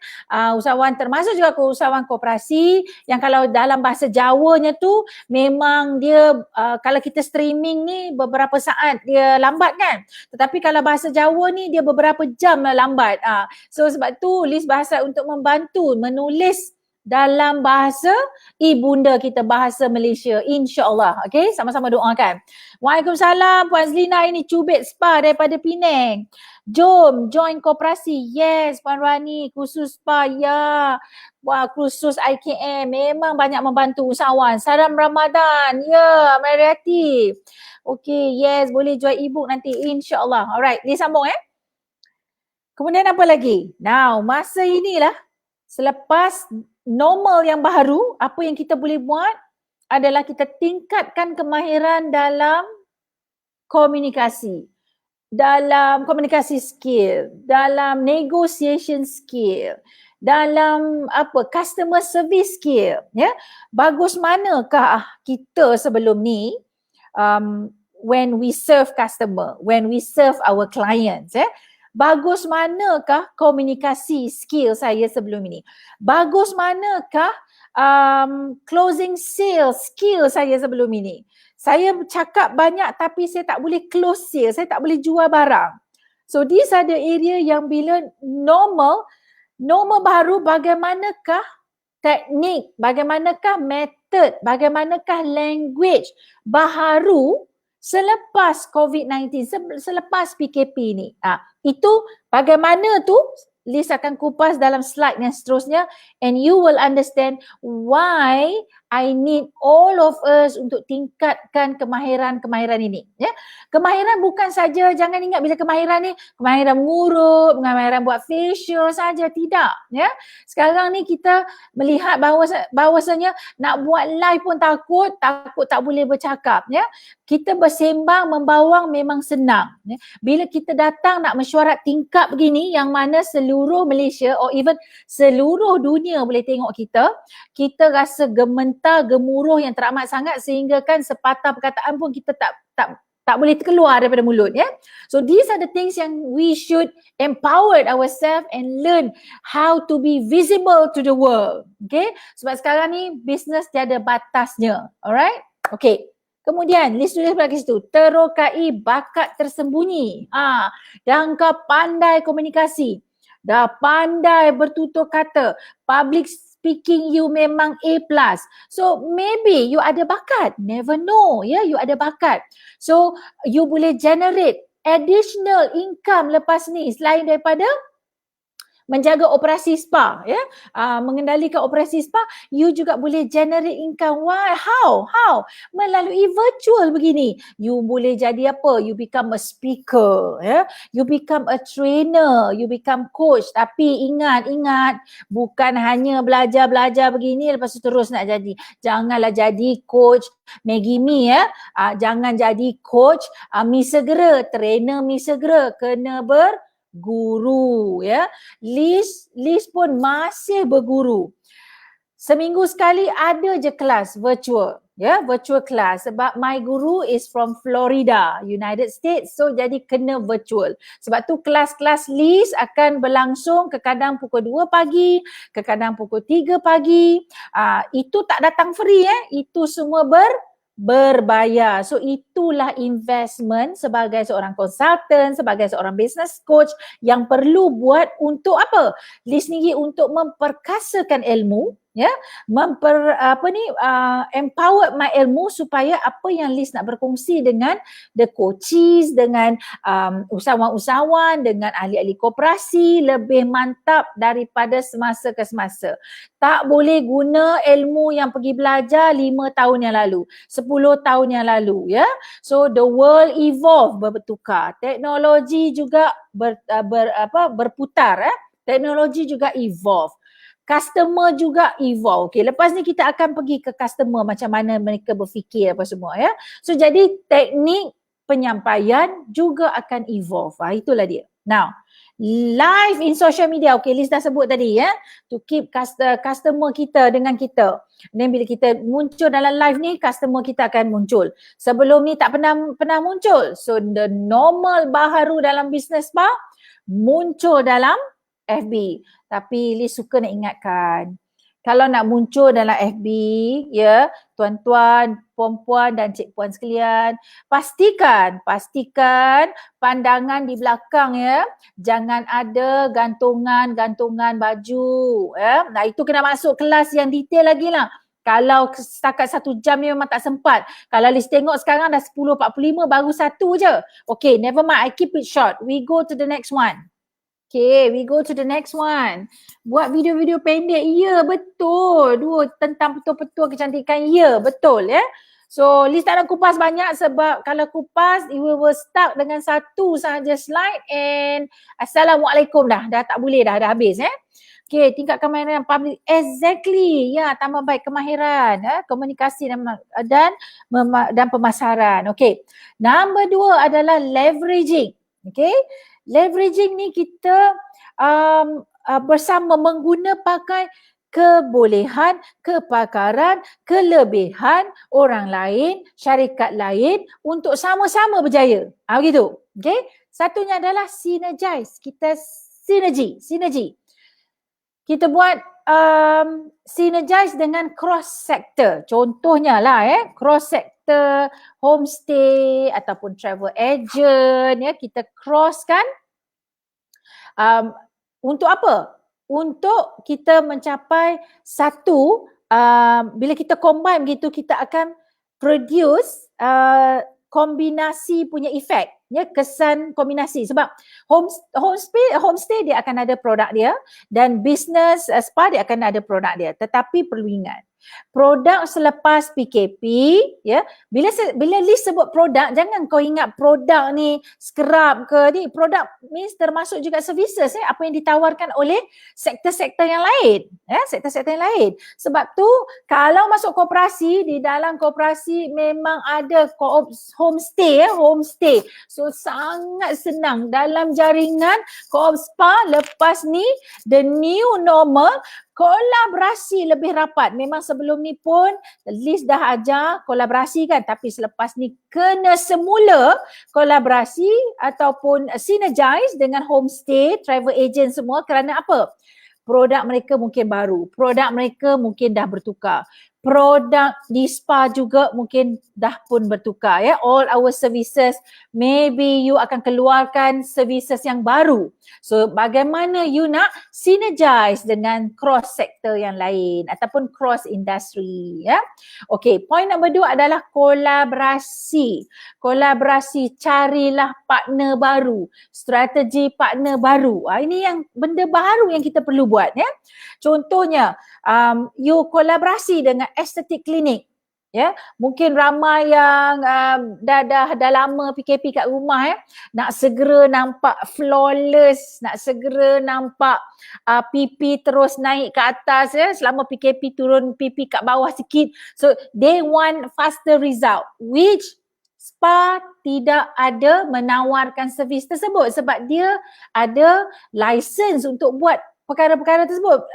Speaker 1: usahawan termasuk juga usahawan koperasi yang kalau dalam bahasa Jawanya tu memang dia kalau kita streaming ni beberapa saat dia lambat kan. Tetapi kalau bahasa Jawa ni dia beberapa jam lah lambat. So sebab tu list bahasa untuk membantu menulis dalam bahasa ibunda kita, bahasa Malaysia, insya-Allah. Okey, sama-sama doakan. Waalaikumsalam Puan Zlina, ini Cubit Spa daripada Penang. Jom join koperasi. Yes, Puan Rani, khusus spa ya. Wah, khusus IKM memang banyak membantu usahawan. Salam Ramadan. Ya, mari hati. Okey, yes, boleh jual e-book nanti insya-Allah. Alright, ni sambung Kemudian apa lagi? Now, masa inilah selepas normal yang baru, apa yang kita boleh buat adalah kita tingkatkan kemahiran dalam komunikasi. Dalam komunikasi skill, dalam negotiation skill, dalam customer service skill, ya. Bagus manakah kita sebelum ni when we serve customer, when we serve our clients, bagus manakah komunikasi skill saya sebelum ini? Bagus manakah closing sales skill saya sebelum ini? Saya cakap banyak tapi saya tak boleh close sale, saya tak boleh jual barang. So these are the area yang bila normal baru, bagaimanakah teknik, bagaimanakah method, bagaimanakah language baharu selepas COVID-19, selepas PKP ni. Itu bagaimana tu Liz akan kupas dalam slide yang seterusnya and you will understand why I need all of us untuk tingkatkan kemahiran ini. Ya. Kemahiran bukan saja, jangan ingat bila kemahiran ni, kemahiran mengurup, kemahiran buat facial saja, tidak. Ya. Sekarang ni kita melihat bahawasanya nak buat live pun takut tak boleh bercakap. Ya. Kita bersembang, membawang memang senang. Ya. Bila kita datang nak mesyuarat tingkap begini yang mana seluruh Malaysia or even seluruh dunia boleh tengok kita rasa gemuruh yang teramat sangat sehingga kan sepatah perkataan pun kita tak boleh keluar daripada mulut, ya. So these are the things yang we should empower ourselves and learn how to be visible to the world. Okay? Sebab sekarang ni business tiada batasnya. Alright? Okay. Kemudian list tulis pada situ, terokai bakat tersembunyi. Dan kau pandai komunikasi. Dah pandai bertutur kata. Public speaking you memang A+. So maybe you ada bakat. Never know, ya, you ada bakat. So you boleh generate additional income lepas ni selain daripada menjaga operasi spa, ya, mengendalikan operasi spa, you juga boleh generate income. Why? How? Melalui virtual begini. You boleh jadi apa? You become a speaker, ya. You become a trainer, you become coach. Tapi ingat, bukan hanya belajar begini lepas tu terus nak jadi. Janganlah jadi coach Maggie Mi, ya. Jangan jadi coach Mi Segera, trainer Mi Segera. Kena berguru, ya. Liz pun masih berguru. Seminggu sekali ada je kelas virtual, ya, virtual class sebab my guru is from Florida, United States, so jadi kena virtual. Sebab tu kelas-kelas Liz akan berlangsung kadang pukul 2 pagi, kadang pukul 3 pagi. Itu tak datang free, itu semua berbayar. So itulah investment sebagai seorang consultant, sebagai seorang business coach yang perlu buat untuk apa? Liz sendiri untuk memperkasakan ilmu, ya, empower my ilmu supaya apa yang Liz nak berkongsi dengan the coaches, dengan usahawan-usahawan, dengan ahli-ahli koperasi lebih mantap daripada semasa ke semasa. Tak boleh guna ilmu yang pergi belajar 5 tahun yang lalu, 10 tahun yang lalu, ya. So the world evolve, bertukar. Teknologi juga berputar, Teknologi juga evolve. Customer juga evolve. Okay, lepas ni kita akan pergi ke customer macam mana mereka berfikir apa semua, ya. So jadi teknik penyampaian juga akan evolve. Itulah dia. Now, live in social media, okay, Liz dah sebut tadi ya, to keep customer kita dengan kita. Dan bila kita muncul dalam live ni, customer kita akan muncul. Sebelum ni tak pernah muncul. So the normal baharu dalam business spa muncul dalam FB. Tapi Liz suka nak ingatkan, kalau nak muncul dalam FB, ya, tuan-tuan, puan-puan dan cik puan sekalian, pastikan pandangan di belakang ya, jangan ada gantungan baju ya. Nah, itu kena masuk kelas yang detail lagi lah. Kalau setakat 1 jam ni memang tak sempat. Kalau Liz tengok sekarang dah 10.45 baru 1 je. Okay, never mind, I keep it short. We go to the next one. Okay, we go to the next one. Buat video-video pendek, ya betul. Tentang betul-betul kecantikan, ya betul ya. So Liz tak nak kupas banyak sebab kalau kupas, we will stuck dengan satu sahaja slide and Assalamualaikum dah tak boleh dah habis Okay, tingkat kemahiran public, exactly, ya, tambah baik kemahiran, komunikasi dan pemasaran. Okay, number 2 adalah leveraging. Okay, leveraging ni kita bersama pakai kebolehan, kepakaran, kelebihan orang lain, syarikat lain untuk sama-sama berjaya. Begitu. Okay. Satunya adalah synergize. Kita synergy. Kita buat synergize dengan cross sector. Contohnya lah cross sector homestay ataupun travel agent ya, kita cross kan untuk apa? Untuk kita mencapai satu, bila kita combine begitu, kita akan produce kombinasi punya efek ya, kesan kombinasi. Sebab homestay dia akan ada produk dia dan business spa dia akan ada produk dia. Tetapi perlu ingat, produk selepas PKP ya, bila Liz sebut produk, jangan kau ingat produk ni scrub ke ni. Produk means termasuk juga services apa yang ditawarkan oleh sektor-sektor yang lain sektor-sektor yang lain. Sebab tu kalau masuk koperasi, di dalam koperasi memang ada homestay. So sangat senang dalam jaringan co-op spa lepas ni, the new normal, kolaborasi lebih rapat. Memang sebelum ni pun Liz dah ajar kolaborasi kan, tapi selepas ni kena semula kolaborasi ataupun synergize dengan homestay, travel agent semua. Kerana apa? Produk mereka mungkin baru, produk mereka mungkin dah bertukar, produk di spa juga mungkin dah pun bertukar ya. All our services, maybe you akan keluarkan services yang baru. So bagaimana you nak synergize dengan cross sector yang lain ataupun cross industry ya. Okay, point number 2 adalah kolaborasi. Kolaborasi, carilah partner baru, strategi partner baru. Ini yang benda baru yang kita perlu buat ya. Contohnya you kolaborasi dengan estetik klinik ya. Mungkin ramai yang dah lama PKP kat rumah nak segera nampak flawless, nak segera nampak pipi terus naik ke atas selama PKP turun pipi kat bawah sikit. So they want faster result, which spa tidak ada menawarkan servis tersebut sebab dia ada license untuk buat perkara-perkara tersebut,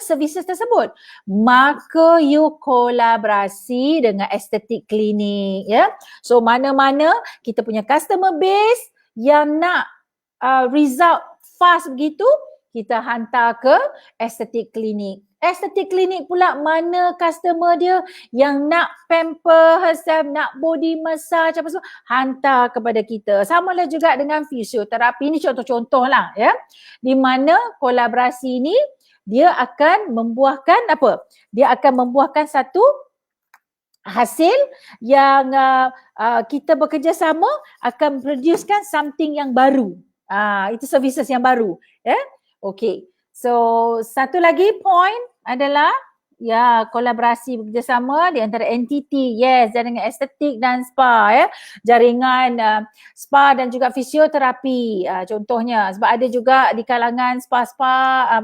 Speaker 1: services tersebut. Maka you kolaborasi dengan estetik klinik ya. So mana-mana kita punya customer base yang nak result fast begitu, kita hantar ke estetik klinik. Estetik klinik pula mana customer dia yang nak pamper herself, nak body massage apa semua, hantar kepada kita. Sama lah juga dengan fisioterapi. Ini contoh-contoh lah ya. Di mana kolaborasi ni dia akan membuahkan apa? Dia akan membuahkan satu hasil yang kita bekerjasama akan producekan something yang baru. Itu services yang baru. Okay. So satu lagi point adalah ya, kolaborasi bekerjasama di antara entiti, yes, jaringan estetik dan spa jaringan spa dan juga fisioterapi contohnya. Sebab ada juga di kalangan spa-spa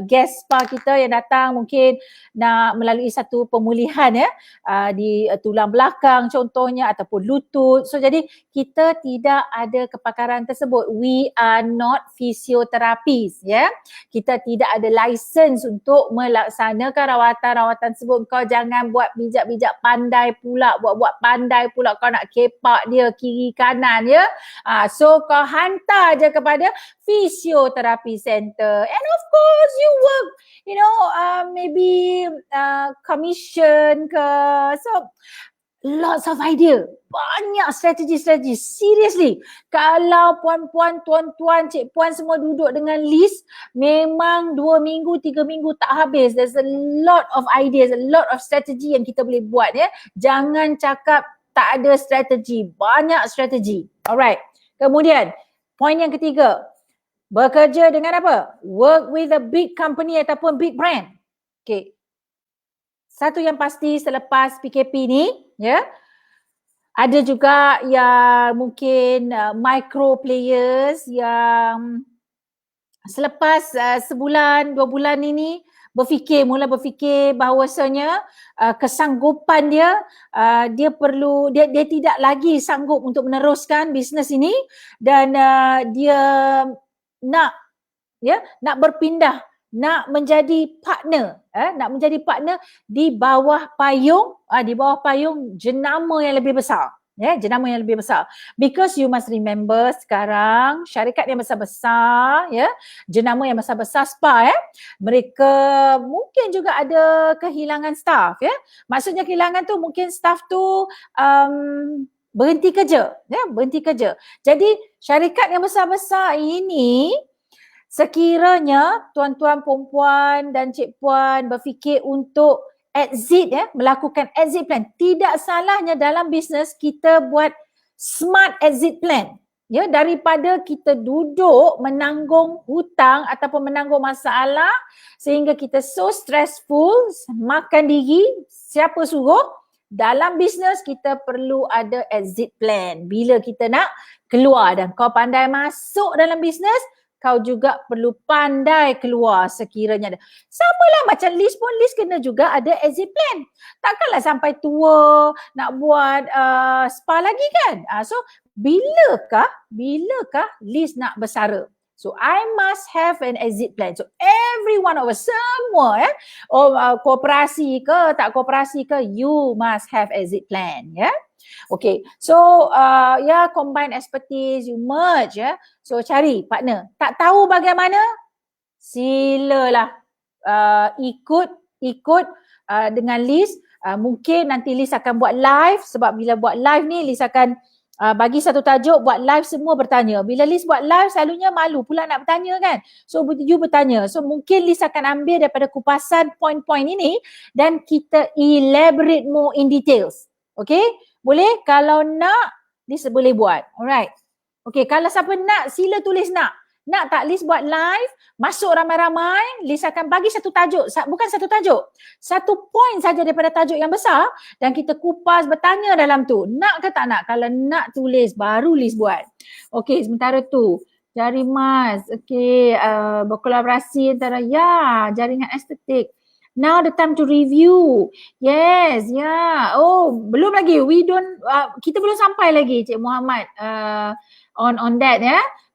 Speaker 1: guest spa kita yang datang mungkin nak melalui satu pemulihan di tulang belakang contohnya ataupun lutut. So jadi kita tidak ada kepakaran tersebut. We are not physiotherapists Kita tidak ada license untuk melaksanakan rawatan-rawatan tersebut. Kau jangan buat bijak-bijak pandai pula, buat pandai pula kau nak kepak dia kiri kanan So kau hantar je kepada physiotherapy center. And of course you work, maybe commission ke. So lots of idea. Banyak strategi-strategi. Seriously. Kalau puan-puan, tuan-tuan, cik puan semua duduk dengan list, memang 2 minggu, 3 minggu tak habis. There's a lot of ideas, a lot of strategi yang kita boleh buat Jangan cakap tak ada strategi. Banyak strategi. Alright. Kemudian, poin yang ketiga. Bekerja dengan apa? Work with a big company ataupun big brand. Okay. Satu yang pasti selepas PKP ni, ada juga yang mungkin micro players yang selepas sebulan, 2 bulan ini mula berfikir bahawasanya kesanggupan dia tidak lagi sanggup untuk meneruskan bisnes ini dan dia nak berpindah, nak menjadi partner di bawah payung jenama yang lebih besar. Jenama yang lebih besar. Because you must remember sekarang syarikat yang besar-besar, jenama yang besar-besar spa, mereka mungkin juga ada kehilangan staff, Maksudnya kehilangan tu mungkin staff tu berhenti kerja, Jadi syarikat yang besar-besar ini sekiranya tuan-tuan, perempuan dan cik puan berfikir untuk exit, melakukan exit plan. Tidak salahnya dalam bisnes kita buat smart exit plan. Daripada kita duduk menanggung hutang ataupun menanggung masalah sehingga kita so stressful, makan diri, siapa suruh? Dalam bisnes kita perlu ada exit plan. Bila kita nak keluar dan kau pandai masuk dalam bisnes, kau juga perlu pandai keluar sekiranya ada. Samalah macam Liz pun, Liz kena juga ada exit plan. Takkanlah sampai tua nak buat spa lagi kan? So bilakah Liz nak bersara? So I must have an exit plan. So every one of us, semua kooperasi ke tak kooperasi ke, you must have exit plan. Okay, so combine expertise, you merge So cari partner. Tak tahu bagaimana? Silalah ikut dengan Liz. Mungkin nanti Liz akan buat live, sebab bila buat live ni Liz akan bagi satu tajuk, buat live semua bertanya. Bila Liz buat live selalunya malu pula nak bertanya kan. So you bertanya. So mungkin Liz akan ambil daripada kupasan poin-poin ini dan kita elaborate more in details. Okay? Boleh? Kalau nak, Liz boleh buat. Alright. Okay, kalau siapa nak, sila tulis nak. Nak tak Liz buat live, masuk ramai-ramai, Liz akan bagi satu tajuk. Bukan satu tajuk. Satu poin saja daripada tajuk yang besar dan kita kupas bertanya dalam tu. Nak ke tak nak? Kalau nak tulis, baru Liz buat. Okay, sementara tu. Jari Mas. Okay, berkolaborasi antara, jaringan estetik. Now the time to review. Yes, Oh, belum lagi. Kita belum sampai lagi Cik Muhammad on that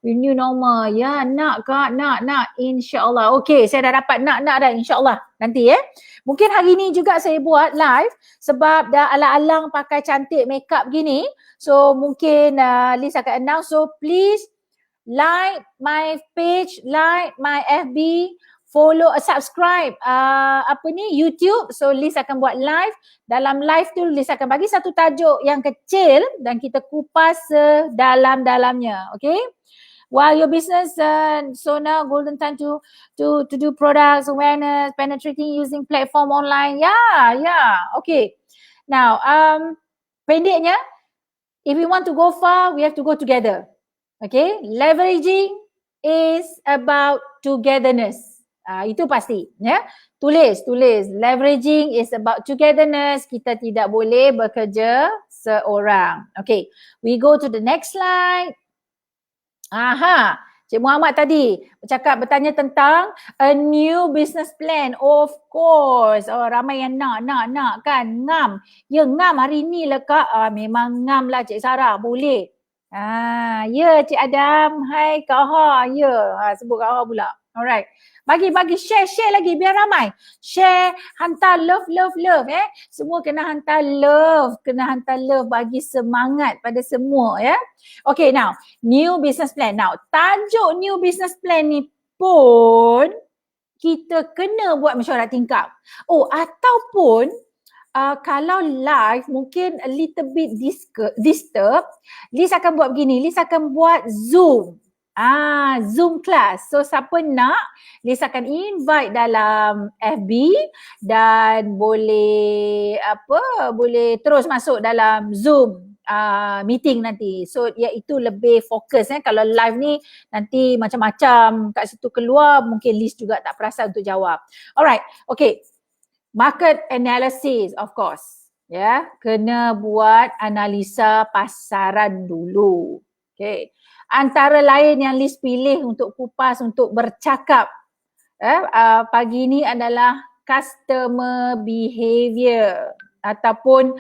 Speaker 1: Renew normal. Nak Kak, nak. InsyaAllah. Okay, saya dah dapat nak dah insyaAllah. Nanti Mungkin hari ni juga saya buat live sebab dah alang-alang pakai cantik makeup gini. So mungkin Liz akan announce. So please like my page, like my FB, follow, subscribe YouTube. So Liz akan buat live. Dalam live tu Liz akan bagi satu tajuk yang kecil dan kita kupas sedalam-dalamnya. Okay? While your business so now golden time to do products awareness, penetrating using platform online. Okay. Now pendeknya, if we want to go far, we have to go together. Okay? Leveraging is about togetherness. Itu pasti, Tulis. Leveraging is about togetherness. Kita tidak boleh bekerja seorang. Okay, we go to the next slide. Cik Muhammad tadi bertanya tentang a new business plan. Of course. Oh, ramai yang nak kan. Ngam. Ya ngam hari ni lah Kak. Memang ngam lah Cik Sarah. Boleh. Ya Cik Adam. Hai Kak Ha. Ya. Sebut Kak Ha pula. Alright. Bagi share lagi biar ramai. Share, hantar love. Semua kena hantar love bagi semangat pada semua ya. Okay, now new business plan. Now tajuk new business plan ni pun kita kena buat mesyuarat tingkap. Oh, ataupun kalau live mungkin a little bit disturb, Liz akan buat begini, Liz akan buat Zoom. Zoom class. So siapa nak, Liz akan invite dalam FB dan boleh terus masuk dalam Zoom meeting nanti. So iaitu lebih fokus kalau live ni nanti macam-macam kat situ keluar, mungkin Liz juga tak perasan untuk jawab. Alright, okay. Market analysis of course. Kena buat analisa pasaran dulu. Okay. Antara lain yang Liz pilih untuk kupas, untuk bercakap pagi ni adalah customer behavior ataupun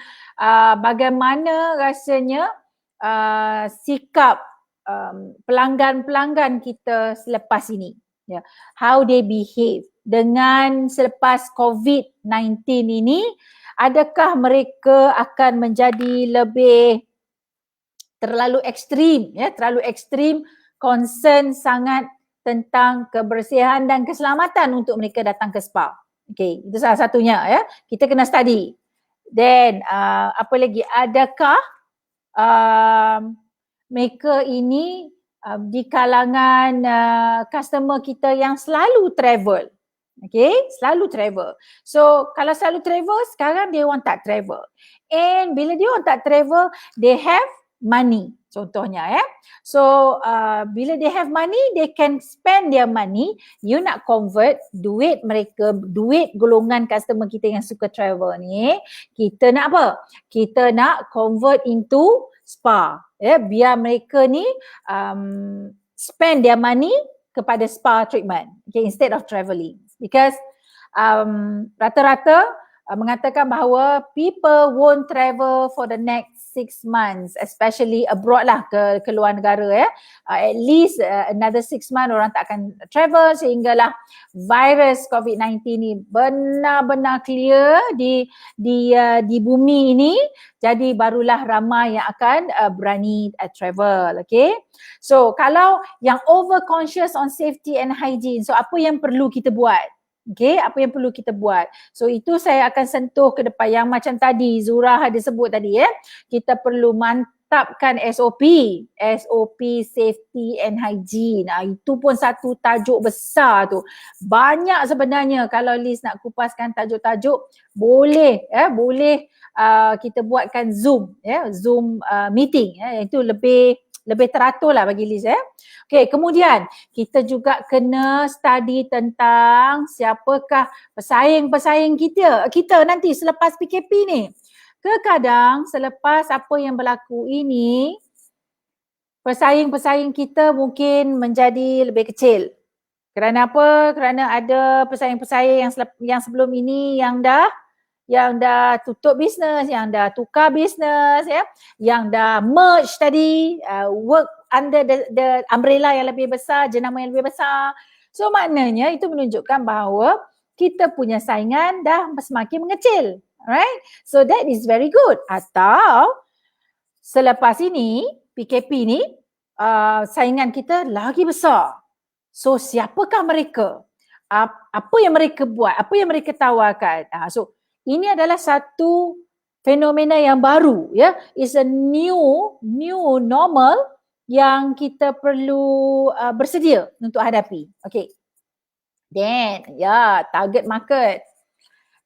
Speaker 1: bagaimana rasanya sikap pelanggan-pelanggan kita selepas ini. How they behave dengan selepas COVID-19 ini, adakah mereka akan menjadi lebih terlalu ekstrim, concern sangat tentang kebersihan dan keselamatan untuk mereka datang ke spa. Okay, itu salah satunya kita kena study. Then apa lagi, adakah mereka ini di kalangan customer kita yang selalu travel. Okay, selalu travel. So kalau selalu travel, sekarang dia orang tak travel. And bila dia orang tak travel, they have money contohnya So bila they have money, they can spend their money. You nak convert duit mereka, duit golongan customer kita yang suka travel ni, kita nak apa? Kita nak convert into spa. Biar mereka ni spend their money kepada spa treatment, okay, instead of travelling. Because rata-rata mengatakan bahawa people won't travel for the next 6 months, especially abroad lah, ke luar negara at least another 6 months orang tak akan travel, sehinggalah virus COVID-19 ni benar-benar clear di bumi ini. Jadi barulah ramai yang akan berani travel. Okay, so kalau yang over conscious on safety and hygiene, so apa yang perlu kita buat? Okay, apa yang perlu kita buat? So itu saya akan sentuh ke depan yang macam tadi Zurah ada sebut tadi kita perlu mantapkan SOP safety and hygiene. Itu pun satu tajuk besar tu. Banyak sebenarnya kalau Liz nak kupaskan tajuk-tajuk, boleh kita buatkan Zoom Zoom meeting itu lebih teratur lah bagi Liz Okay, kemudian kita juga kena study tentang siapakah pesaing-pesaing kita nanti selepas PKP ni. Kadang selepas apa yang berlaku ini, pesaing-pesaing kita mungkin menjadi lebih kecil. Kerana apa? Kerana ada pesaing-pesaing yang sebelum ini yang dah tutup bisnes, yang dah tukar bisnes, yang dah merge tadi, work under the umbrella yang lebih besar, jenama yang lebih besar. So maknanya itu menunjukkan bahawa kita punya saingan dah semakin mengecil. Alright? So that is very good. Atau selepas ini, PKP ni, saingan kita lagi besar. So siapakah mereka? Apa yang mereka buat? Apa yang mereka tawarkan? So ini adalah satu fenomena yang baru It's a new normal yang kita perlu bersedia untuk hadapi. Okay. Then target market.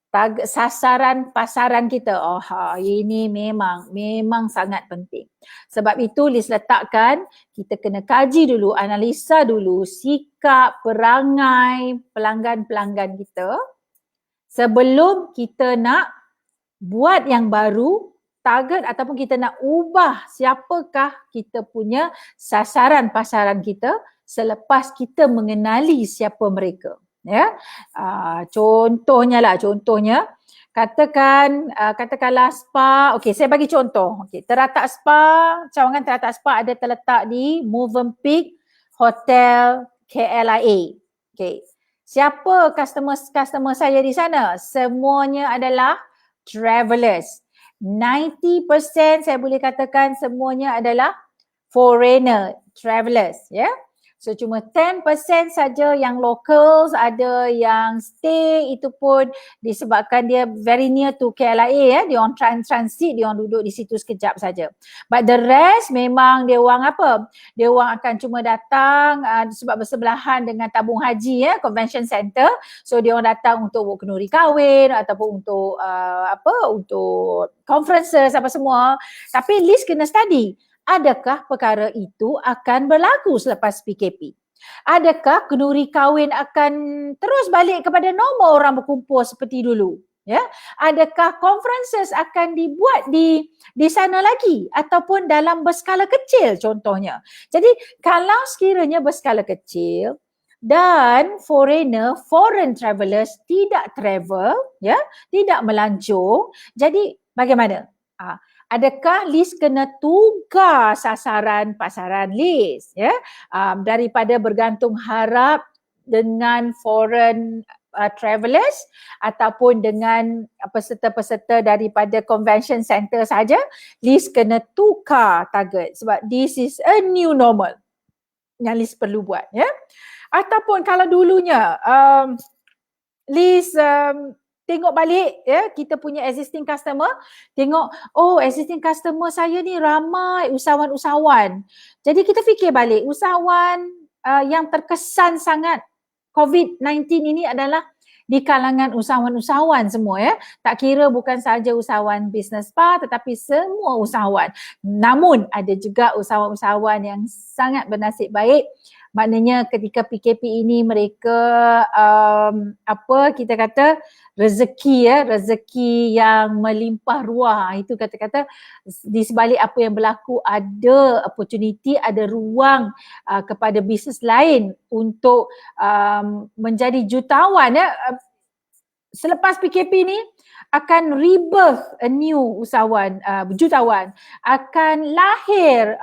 Speaker 1: Target sasaran pasaran kita. Ini memang sangat penting. Sebab itu Liz letakkan kita kena kaji dulu, analisa dulu sikap, perangai pelanggan-pelanggan kita sebelum kita nak buat yang baru, target ataupun kita nak ubah siapakah kita punya sasaran pasaran kita
Speaker 2: selepas kita mengenali siapa mereka. Ya, contohnya katakanlah spa. Okey, saya bagi contoh. Okey, Teratak Spa, cawangan Teratak Spa ada terletak di Movenpick Hotel KLIA. Okey. Siapa customer saya di sana? Semuanya adalah travelers. 90% saya boleh katakan semuanya adalah foreigner travelers, ya. So cuma 10% saja yang locals, ada yang stay, itu pun disebabkan dia very near to KLIA, ya. Dia orang transit, dia orang duduk di situ sekejap saja. But the rest memang dia orang apa? Dia orang akan cuma datang sebab bersebelahan dengan tabung haji, ya, convention center. So dia orang datang untuk buat kenduri kahwin ataupun untuk untuk conferences apa semua. Tapi list kena study. Adakah perkara itu akan berlaku selepas PKP? Adakah kenduri kahwin akan terus balik kepada normal orang berkumpul seperti dulu? Ya, adakah conferences akan dibuat di sana lagi ataupun dalam berskala kecil contohnya? Jadi kalau sekiranya berskala kecil dan foreign travelers tidak travel, ya, tidak melancong, jadi bagaimana? Adakah list kena tukar sasaran pasaran list, ya, daripada bergantung harap dengan foreign travelers ataupun dengan peserta-peserta daripada convention center saja, list kena tukar target sebab this is a new normal yang list perlu buat, ya. Ataupun kalau dulunya list tengok balik, ya, kita punya existing customer, tengok, oh existing customer saya ni ramai usahawan-usahawan. Jadi kita fikir balik, usahawan yang terkesan sangat COVID-19 ini adalah di kalangan usahawan-usahawan semua, ya. Tak kira bukan sahaja usahawan bisnes spa tetapi semua usahawan. Namun ada juga usahawan-usahawan yang sangat bernasib baik. Maknanya ketika PKP ini mereka kita kata rezeki, ya, rezeki yang melimpah ruah. Itu kata-kata di sebalik apa yang berlaku ada opportunity, ada ruang kepada bisnes lain untuk menjadi jutawan, ya. Selepas PKP ni akan rebirth a new jutawan, akan lahir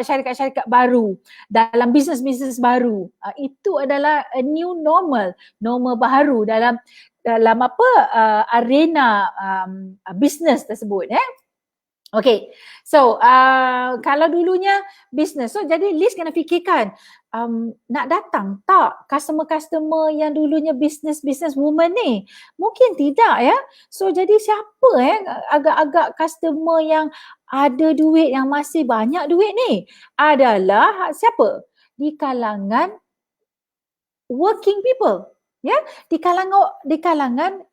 Speaker 2: syarikat-syarikat baru dalam bisnes-bisnes baru. Itu adalah a new normal baru dalam arena bisnes tersebut, ya. Okay, so kalau dulunya bisnes, so jadi list kena fikirkan nak datang tak customer-customer yang dulunya business woman ni? Mungkin tidak, ya. So jadi siapa agak-agak customer yang ada duit, yang masih banyak duit ni? Adalah siapa? Di kalangan working people, ya, di kalangan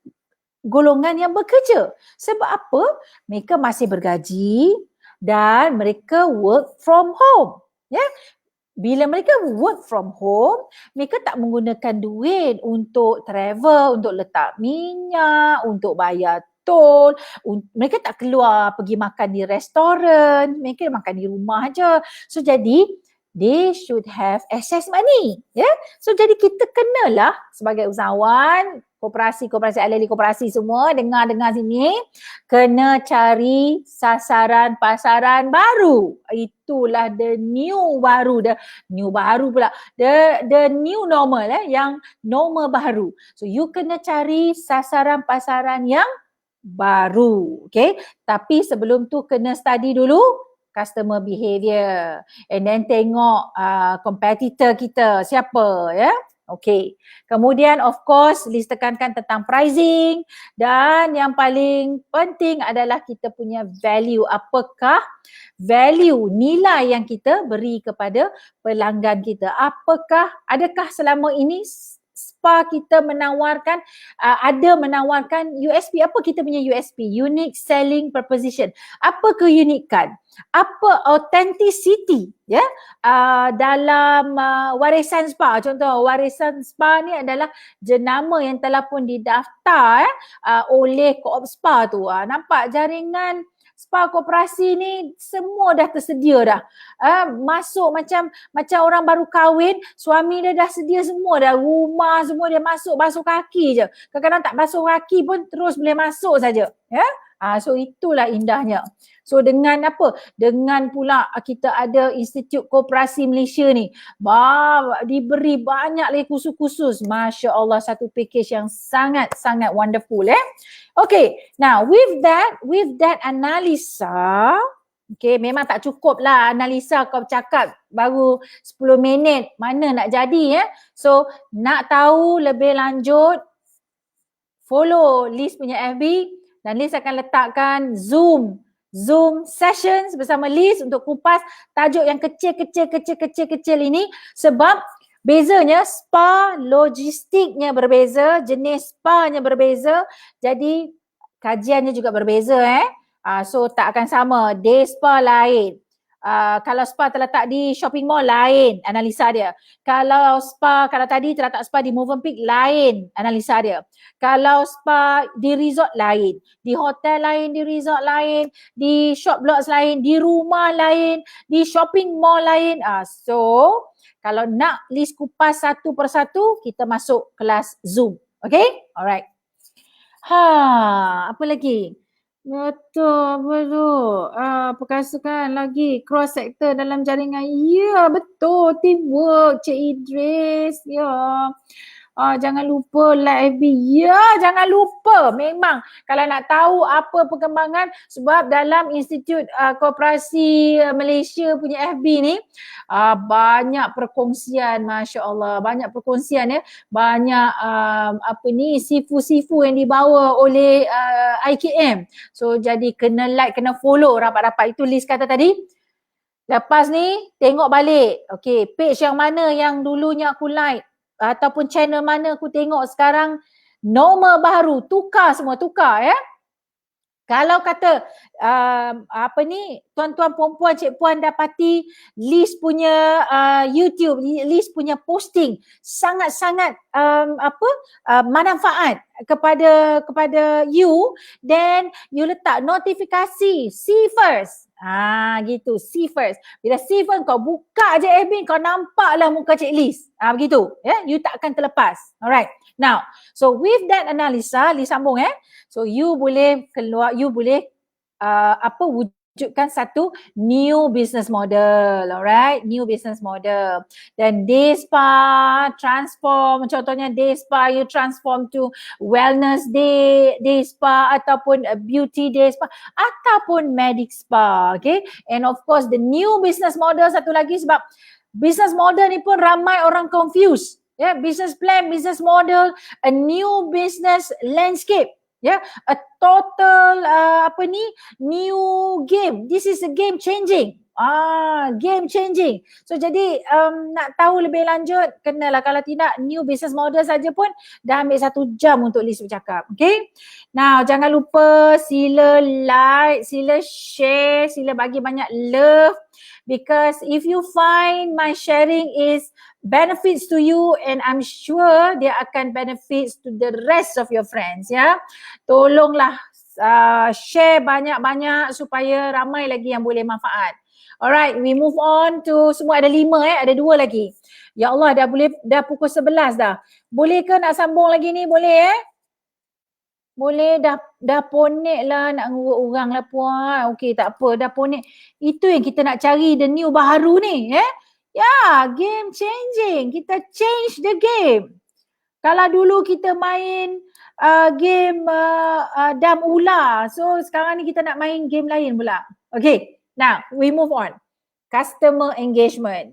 Speaker 2: golongan yang bekerja. Sebab apa? Mereka masih bergaji dan mereka work from home, ya. Bila mereka work from home, mereka tak menggunakan duit untuk travel, untuk letak minyak, untuk bayar tol. Mereka tak keluar pergi makan di restoran, mereka makan di rumah aja. So jadi they should have access money, ya. So jadi kita kenalah sebagai usahawan, koperasi ahli koperasi semua dengar sini, kena cari sasaran pasaran baru. Itulah the new normal, yang normal baru. So you kena cari sasaran pasaran yang baru, okay? Tapi sebelum tu kena study dulu customer behavior, and then tengok competitor kita siapa, ya. Okay. Kemudian of course list tekankan tentang pricing, dan yang paling penting adalah kita punya value. Apakah value, nilai yang kita beri kepada pelanggan kita? Adakah selama ini spa kita menawarkan USP? Apa kita punya USP? Unique Selling Proposition. Apa keunikan? Apa authenticity, ya, dalam warisan spa? Contoh, warisan spa ni adalah jenama yang telah pun didaftar oleh Co-op Spa tu. Nampak jaringan spa koperasi ni semua dah tersedia dah. Masuk macam orang baru kahwin, suami dia dah sedia semua dah, rumah semua dia masuk basuh kaki je. Kadang-kadang tak basuh kaki pun terus boleh masuk saja. Ya. So itulah indahnya. So dengan apa? Dengan pula kita ada Institut Koperasi Malaysia ni. Diberi banyak lagi khusus-khusus. Masya Allah, satu package yang sangat-sangat wonderful. Okay, now with that analisa, okay, memang tak cukup lah analisa kau cakap baru 10 minit. Mana nak jadi So nak tahu lebih lanjut, follow Liz punya FB dan Liz akan letakkan Zoom sessions bersama Liz untuk kupas tajuk yang kecil ini, sebab bezanya spa logistiknya berbeza, jenis spa-nya berbeza, jadi kajiannya juga berbeza so tak akan sama. Day spa lain. Kalau spa terletak di shopping mall lain analisa dia. Kalau tadi terletak spa di Movenpick lain analisa dia. Kalau spa di resort lain, di hotel lain, di resort lain, di shop blocks lain, di rumah lain, di shopping mall lain. So kalau nak list kupas satu persatu, kita masuk kelas Zoom. Okay? Alright. Apa lagi? Betul. Perkasukan lagi cross sector dalam jaringan. Ya, betul. Teamwork, Cik Idris. Ya. Jangan lupa like FB. Ya, jangan lupa. Memang kalau nak tahu apa perkembangan, sebab dalam Institut Koperasi Malaysia punya FB ni banyak perkongsian, Masya Allah. Banyak perkongsian banyak sifu-sifu yang dibawa oleh IKM. So jadi kena like, kena follow rapat-rapat. Itu Liz kata tadi. Lepas ni tengok balik. Okay, page yang mana yang dulunya aku like, ataupun channel mana aku tengok sekarang normal baru, tukar semua, Kalau kata tuan-tuan perempuan, cik puan dapati Liz punya YouTube, Liz punya posting sangat-sangat manfaat kepada you, then you letak notifikasi, see first. Gitu, see first. Bila see first, kau buka je FB, kau nampaklah muka Cik Liz. Begitu, you tak akan terlepas. Alright. Now, so with that analisa, Liz sambung so you boleh keluar, you boleh wujudkan satu new business model. Alright, new business model. Dan day spa transform, contohnya day spa you transform to wellness day spa, ataupun beauty day spa, ataupun medic spa. Okay, and of course the new business model satu lagi, sebab business model ni pun ramai orang confused. Business plan, business model, a new business landscape. A total new game. This is a game changing. Game changing. So jadi nak tahu lebih lanjut, kenalah. Kalau tidak, new business model saja pun dah ambil 1 jam untuk Liz bercakap. Okay. Now jangan lupa sila like, sila share, sila bagi banyak love. Because if you find my sharing is benefits to you, and I'm sure dia akan benefits to the rest of your friends, tolonglah share banyak-banyak supaya ramai lagi yang boleh manfaat. Alright, we move on to, semua ada 5 ada 2 lagi. Ya Allah, dah pukul 11 dah. Boleh ke nak sambung lagi ni? Boleh Boleh, dah ponek lah, nak ngurut orang lah puan. Okey, tak apa, dah ponek. Itu yang kita nak cari, the new baharu ni. Game changing. Kita change the game. Kalau dulu kita main game dam ular, so sekarang ni kita nak main game lain pula. Okay, now we move on. Customer engagement.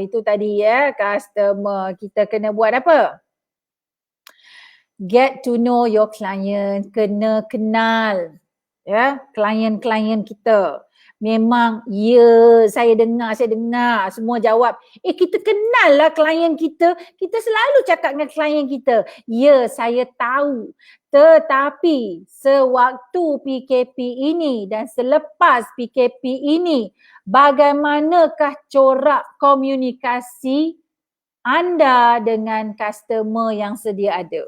Speaker 2: Itu tadi customer. Kita kena buat apa? Get to know your client, kena kenal klien-klien kita. Memang saya dengar semua jawab, kita kenal lah klien kita. Kita selalu cakap dengan klien kita, saya tahu. Tetapi sewaktu PKP ini dan selepas PKP ini, bagaimanakah corak komunikasi anda dengan customer yang sedia ada?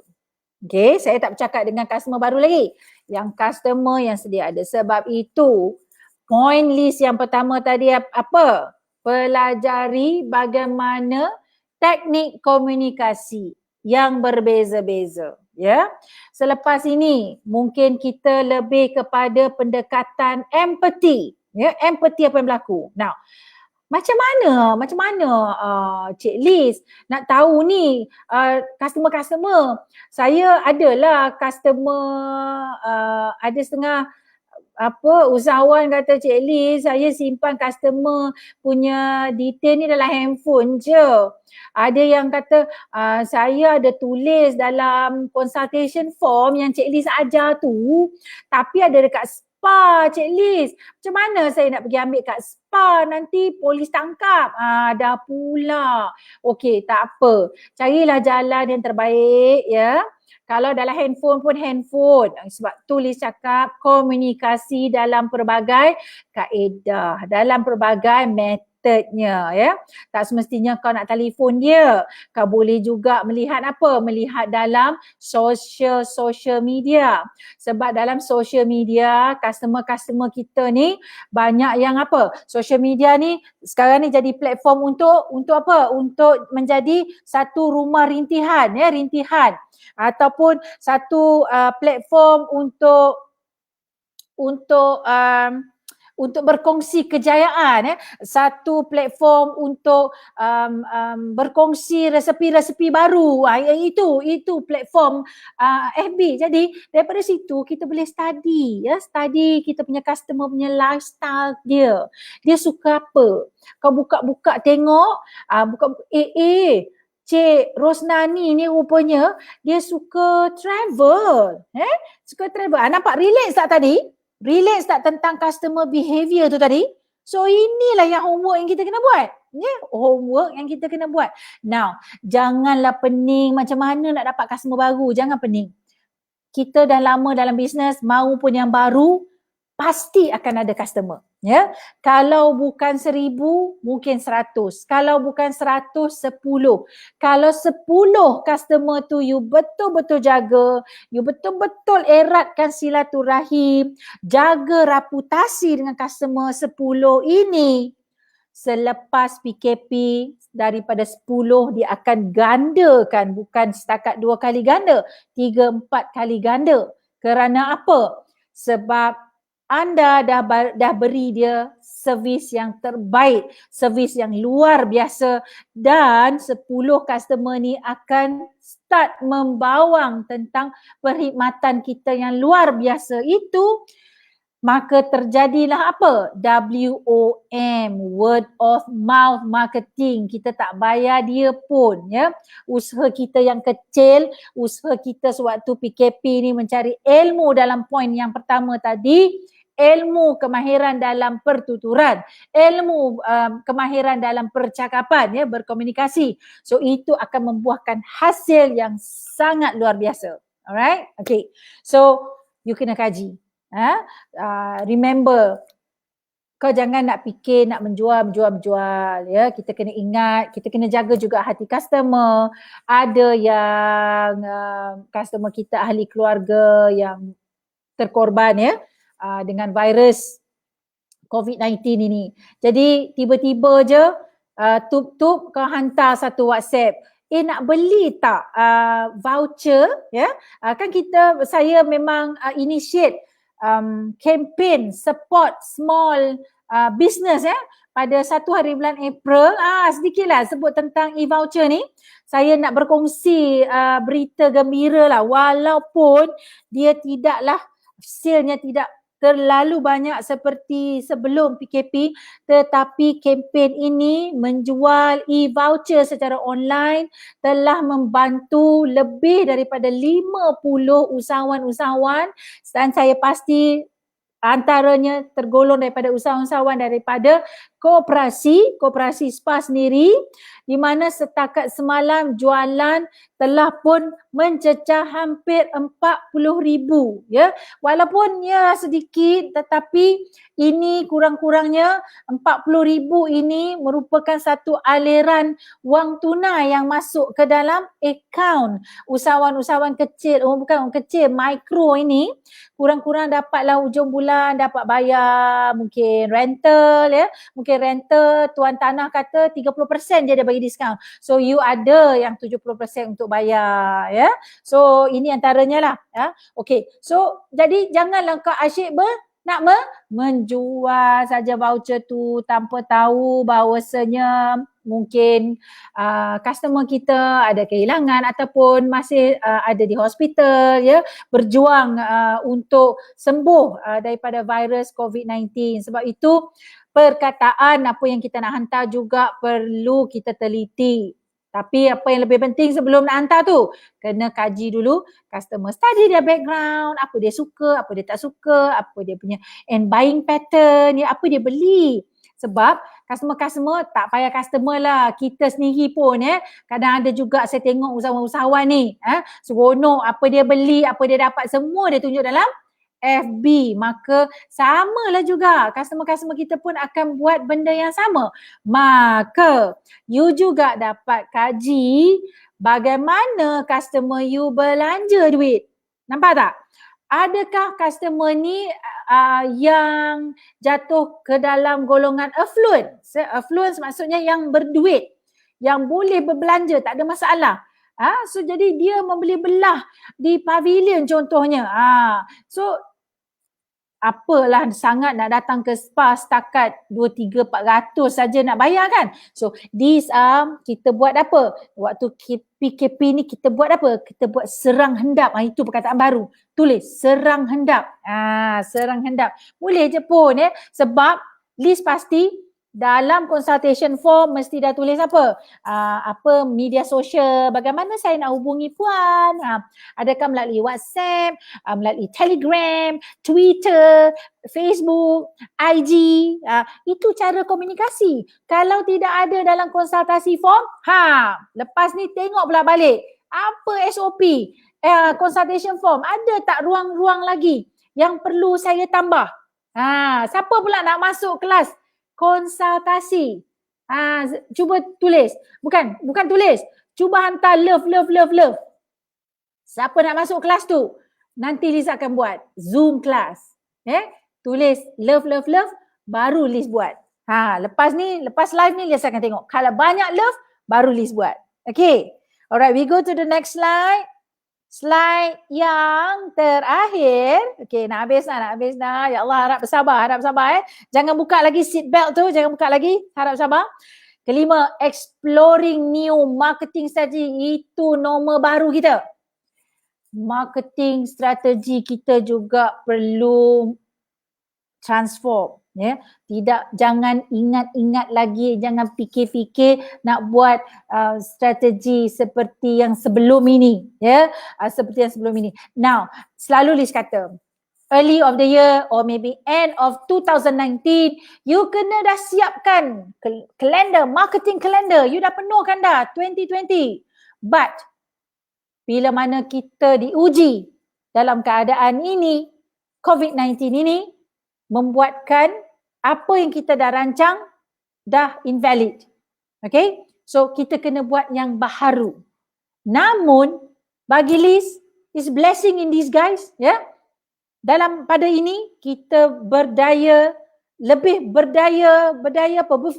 Speaker 2: Okay, saya tak bercakap dengan customer baru lagi. Yang customer yang sedia ada. Sebab itu, point list yang pertama tadi apa? Pelajari bagaimana teknik komunikasi yang berbeza-beza. Ya. Selepas ini, mungkin kita lebih kepada pendekatan empathy. Ya, empathy apa yang berlaku. Now, macam mana Cik Liz nak tahu ni customer-customer. Saya adalah customer, ada setengah usahawan kata, Cik Liz, saya simpan customer punya detail ni dalam handphone je. Ada yang kata saya ada tulis dalam consultation form yang Cik Liz ajar tu, tapi ada dekat spa, Cik Liz. Macam mana saya nak pergi ambil kat spa, nanti polis tangkap. Dah pula. Okey, tak apa. Carilah jalan yang terbaik ya. Kalau dalam handphone pun handphone. Sebab tulis cakap komunikasi dalam pelbagai kaedah, dalam pelbagai metodnya ya. Tak semestinya kau nak telefon dia. Kau boleh juga melihat apa? Melihat dalam social media. Sebab dalam social media customer-customer kita ni banyak yang apa? Social media ni sekarang ni jadi platform untuk apa? Untuk menjadi satu rumah rintihan ya, rintihan. Ataupun satu platform untuk berkongsi kejayaan, satu platform untuk berkongsi resepi-resepi baru. Itu platform FB. Jadi daripada situ kita boleh study kita punya customer punya lifestyle dia. Dia suka apa? Kau buka-buka tengok, Cik Rosnani ni rupanya dia suka travel. Suka travel. Nampak relate tak tadi? Relate tak tentang customer behavior tu tadi? So inilah yang homework yang kita kena buat. Homework yang kita kena buat. Now, janganlah pening macam mana nak dapat customer baru. Jangan pening. Kita dah lama dalam bisnes, maupun yang baru, pasti akan ada customer. Ya, kalau bukan 1,000 mungkin 100. Kalau bukan 100, 10. Kalau 10 customer tu you betul-betul jaga, you betul-betul eratkan silaturahim, jaga reputasi dengan customer 10 ini, selepas PKP daripada 10 dia akan gandakan, bukan setakat 2 kali ganda, 3-4 kali ganda. Kerana apa? Sebab anda dah beri dia servis yang terbaik, servis yang luar biasa, dan 10 customer ni akan start membawang tentang perkhidmatan kita yang luar biasa itu. Maka terjadilah apa? WOM, word of mouth marketing. Kita tak bayar dia pun ya. Usaha kita yang kecil, usaha kita sewaktu PKP ni mencari ilmu dalam poin yang pertama tadi, ilmu kemahiran dalam pertuturan, ilmu kemahiran dalam percakapan ya, berkomunikasi. So itu akan membuahkan hasil yang sangat luar biasa. Alright? Okay. So you kena kaji. Remember, kau jangan nak fikir nak menjual ya. Kita kena ingat, kita kena jaga juga hati customer. Ada yang customer kita ahli keluarga yang terkorban ya dengan virus COVID-19 ini. Jadi tiba-tiba je tup-tup kau hantar satu WhatsApp, nak beli tak voucher ya. Kan saya memang initiate campaign support small business ya. Pada 1 hari bulan April, sedikitlah sebut tentang e-voucher ni. Saya nak berkongsi berita gembira lah, walaupun dia tidaklah, sale-nya tidak terlalu banyak seperti sebelum PKP, tetapi kempen ini menjual e-voucher secara online telah membantu lebih daripada 50 usahawan-usahawan, dan saya pasti antaranya tergolong daripada usahawan-usahawan daripada koperasi spa sendiri, di mana setakat semalam jualan telah pun mencecah hampir 40,000 ya. Walaupun ya sedikit, tetapi ini kurang-kurangnya 40,000 ini merupakan satu aliran wang tunai yang masuk ke dalam akaun usahawan-usahawan kecil, bukan orang kecil, mikro ini, kurang-kurang dapatlah ujung bulan dapat bayar mungkin rental ya. Mungkin rental tuan tanah kata 30% je dia bagi diskaun. So you ada yang 70% untuk bayar ya. So ini antaranya lah ya. Okay, so jadi janganlah kau asyik menjual saja voucher tu tanpa tahu bahawasanya mungkin customer kita ada kehilangan ataupun masih ada di hospital ya, berjuang untuk sembuh daripada virus COVID-19. Sebab itu perkataan apa yang kita nak hantar juga perlu kita teliti. Tapi apa yang lebih penting sebelum nak hantar tu, kena kaji dulu customer, study dia background, apa dia suka, apa dia tak suka, apa dia punya and buying pattern, ya, apa dia beli. Sebab customer tak payah customer lah, kita sendiri pun kadang ada juga saya tengok usahawan-usahawan ni seronok apa dia beli, apa dia dapat, semua dia tunjuk dalam FB. Maka samalah juga customer-customer kita pun akan buat benda yang sama. Maka you juga dapat kaji bagaimana customer you belanja duit. Nampak tak? Adakah customer ni yang jatuh ke dalam golongan affluent? Affluent maksudnya yang berduit, yang boleh berbelanja, tak ada masalah. So jadi dia membeli belah di pavilion contohnya. So apalah sangat nak datang ke spa setakat 2, 3, 400 saja nak bayar kan. So these kita buat apa? Waktu PKP ni kita buat apa? Kita buat serang hendap. Itu perkataan baru. Tulis serang hendap. Serang hendap. Boleh je pun sebab list pasti dalam consultation form mesti dah tulis apa? Apa media sosial, bagaimana saya nak hubungi puan? Adakah melalui WhatsApp, melalui Telegram, Twitter, Facebook, IG, itu cara komunikasi. Kalau tidak ada dalam konsultasi form, lepas ni tengok pula balik. Apa SOP? Consultation form, ada tak ruang-ruang lagi yang perlu saya tambah? Siapa pula nak masuk kelas konsultasi? Cuba tulis. Bukan tulis. Cuba hantar love. Siapa nak masuk kelas tu? Nanti Liz akan buat Zoom kelas. Tulis love, baru Liz buat. Lepas live ni Liz akan tengok. Kalau banyak love, baru Liz buat. Okay. Alright, we go to the next slide. Slide yang terakhir. Okay, nak habis dah. Ya Allah, harap bersabar. Jangan buka lagi seat belt tu, harap sabar. Kelima, exploring new marketing strategy. Itu norma baru kita. Marketing strategi kita juga perlu transform. Jangan ingat-ingat lagi, jangan fikir-fikir nak buat strategi seperti yang sebelum ini, Now, selalu Liz kata, early of the year or maybe end of 2019, you kena dah siapkan kalender, marketing calendar, you dah penuhkan dah 2020. But bila mana kita diuji dalam keadaan ini, COVID-19 ini, membuatkan apa yang kita dah rancang dah invalid. Okay? So kita kena buat yang baharu. Namun bagi Liz, is blessing in disguise. Dalam pada ini kita lebih berdaya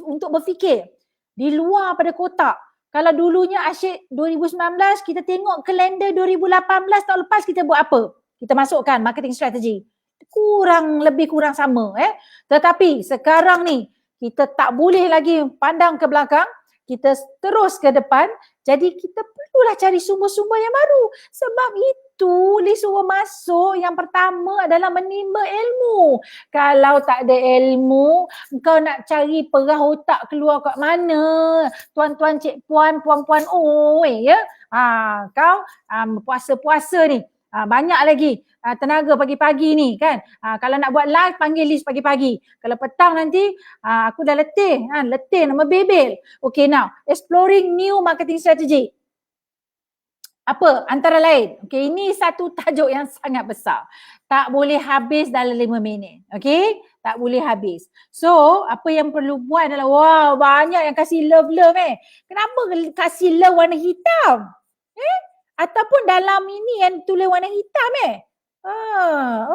Speaker 2: untuk berfikir di luar pada kotak. Kalau dulunya asyik 2019 kita tengok kalender 2018 tahun lepas kita buat apa? Kita masukkan marketing strategy. Lebih kurang sama. Tetapi sekarang ni kita tak boleh lagi pandang ke belakang, kita terus ke depan. Jadi kita perlulah cari sumber-sumber yang baru. Sebab itu Liz suruh masuk yang pertama adalah menimba ilmu. Kalau tak ada ilmu, kau nak cari perah otak keluar kat mana? Tuan-tuan, cik puan, puan-puan, kau puasa-puasa ni. Banyak lagi tenaga pagi-pagi ni kan. Kalau nak buat live, panggil list pagi-pagi. Kalau petang nanti, aku dah letih nak membebel. Okay, now exploring new marketing strategy. Apa? Antara lain. Okay, ini satu tajuk yang sangat besar. Tak boleh habis dalam 5 minit. Okay? Tak boleh habis. So, apa yang perlu buat adalah, wow, banyak yang kasih love-love Kenapa kasih love warna hitam? Ataupun dalam ini yang tulis warna hitam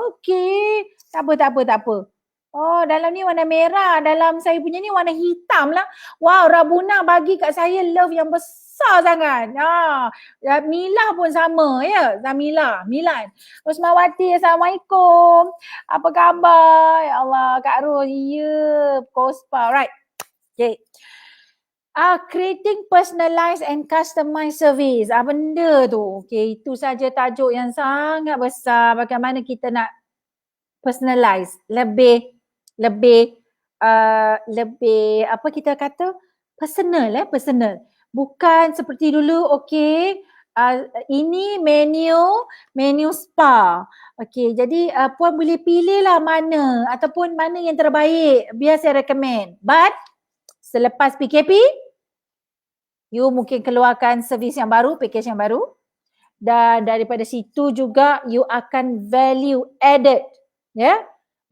Speaker 2: okay. Tak apa. Oh, dalam ni warna merah. Dalam saya punya ni warna hitam lah. Wow, Rabuna bagi kat saya love yang besar sangat. Mila pun sama ya. Milan. Rosmawati, Assalamualaikum. Apa khabar? Ya Allah, Kak Ros. Ya, Kospa. Right. Okay. Creating personalized and customized service. Benda tu. Okay, itu saja tajuk yang sangat besar. Bagaimana kita nak personalize. Lebih apa kita kata? Personal. Bukan seperti dulu, okay. Ini menu spa. Okay, jadi puan boleh pilih lah mana ataupun mana yang terbaik. Biar saya recommend. But selepas PKP, you mungkin keluarkan servis yang baru, package yang baru. Dan daripada situ juga you akan value added.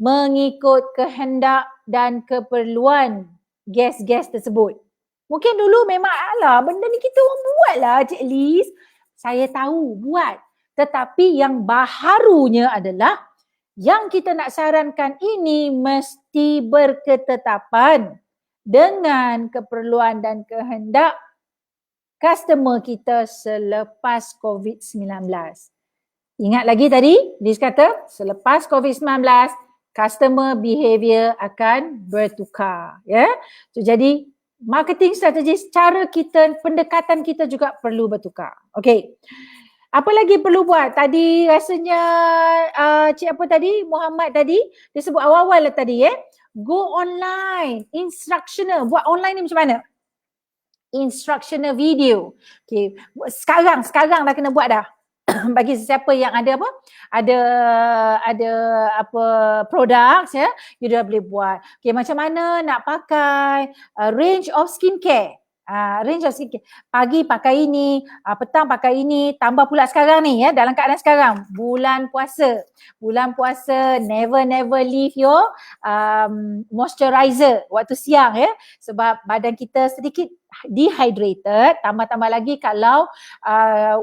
Speaker 2: Mengikut kehendak dan keperluan guest-guest tersebut. Mungkin dulu memang benda ni kita orang buat lah Cik Liz. Saya tahu buat. Tetapi yang baharunya adalah yang kita nak sarankan ini mesti berketetapan dengan keperluan dan kehendak customer kita selepas COVID-19. Ingat lagi tadi, Liz kata selepas COVID-19, customer behavior akan bertukar. So, jadi marketing strategi, cara kita, pendekatan kita juga perlu bertukar. Okay. Apa lagi perlu buat? Tadi rasanya Cik apa tadi? Muhammad tadi, dia sebut awal-awal lah tadi go online, instructional. Buat online ni macam mana? Instructional video. Okay. Sekarang dah kena buat dah. Bagi sesiapa yang ada apa? Ada apa products you dah boleh buat. Okay, macam mana nak pakai range of skincare. Pagi pakai ini, petang pakai ini, tambah pula sekarang ni dalam keadaan sekarang bulan puasa never leave your moisturizer waktu siang sebab badan kita sedikit dehydrated, tambah lagi kalau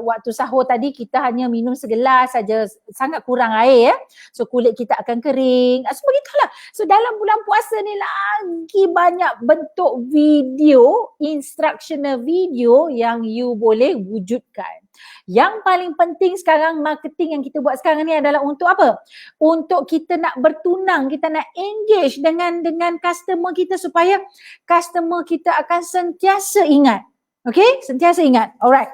Speaker 2: waktu sahur tadi kita hanya minum segelas saja, sangat kurang air so kulit kita akan kering, so begitulah. So dalam bulan puasa ni lagi banyak bentuk video, instructional video yang you boleh wujudkan. Yang paling penting sekarang marketing yang kita buat sekarang ni adalah untuk apa? Untuk kita nak bertunang, kita nak engage dengan customer kita supaya customer kita akan sentiasa ingat. Okay? Sentiasa ingat. Alright.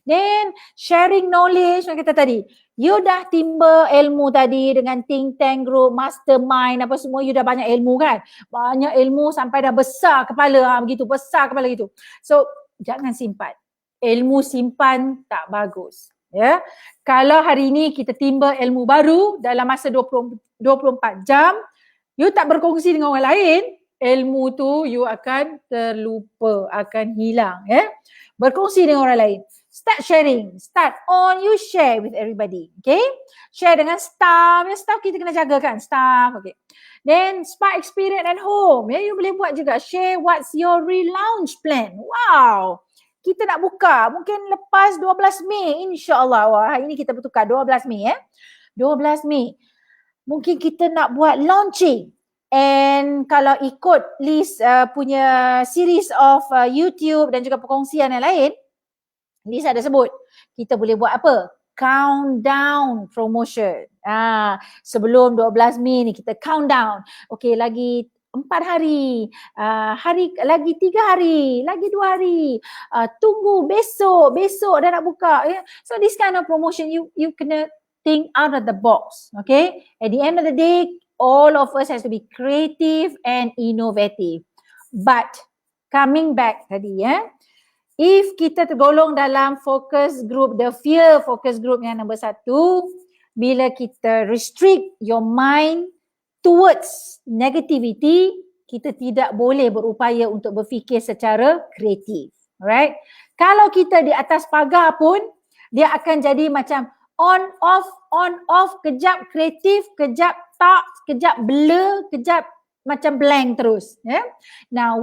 Speaker 2: Then sharing knowledge macam kita tadi. You dah timba ilmu tadi dengan think tank group, mastermind apa semua, you dah banyak ilmu kan? Banyak ilmu sampai dah besar kepala begitu, besar kepala gitu. So jangan simpan. Ilmu simpan tak bagus. Kalau hari ni kita timba ilmu baru dalam masa 24 jam, you tak berkongsi dengan orang lain, ilmu tu you akan terlupa, akan hilang. Berkongsi dengan orang lain. Start sharing. You share with everybody. Okay? Share dengan staff. Staff kita kena jagakan. Staff. Okay. Then spa experience at home. You boleh buat juga. Share what's your relaunch plan. Wow. Kita nak buka mungkin lepas 12 Mei insya-Allah. Wah, hari ni kita bertukar 12 Mei 12 Mei. Mungkin kita nak buat launching. And kalau ikut Liz punya series of YouTube dan juga perkongsian yang lain, Liz ada sebut kita boleh buat apa? Countdown promotion. Sebelum 12 Mei ni kita countdown. Okay, lagi 4 hari, lagi 3 hari, lagi 2 hari, tunggu besok dah nak buka. So this kind of promotion you kena think out of the box. Okay, at the end of the day all of us has to be creative and innovative. But coming back tadi if kita tergolong dalam focus group, the fear focus group yang nombor 1, bila kita restrict your mind towards negativity, kita tidak boleh berupaya untuk berfikir secara kreatif. Alright? Kalau kita di atas pagar pun, dia akan jadi macam on off, kejap kreatif, kejap tak, kejap blur, kejap macam blank terus. Yeah? Now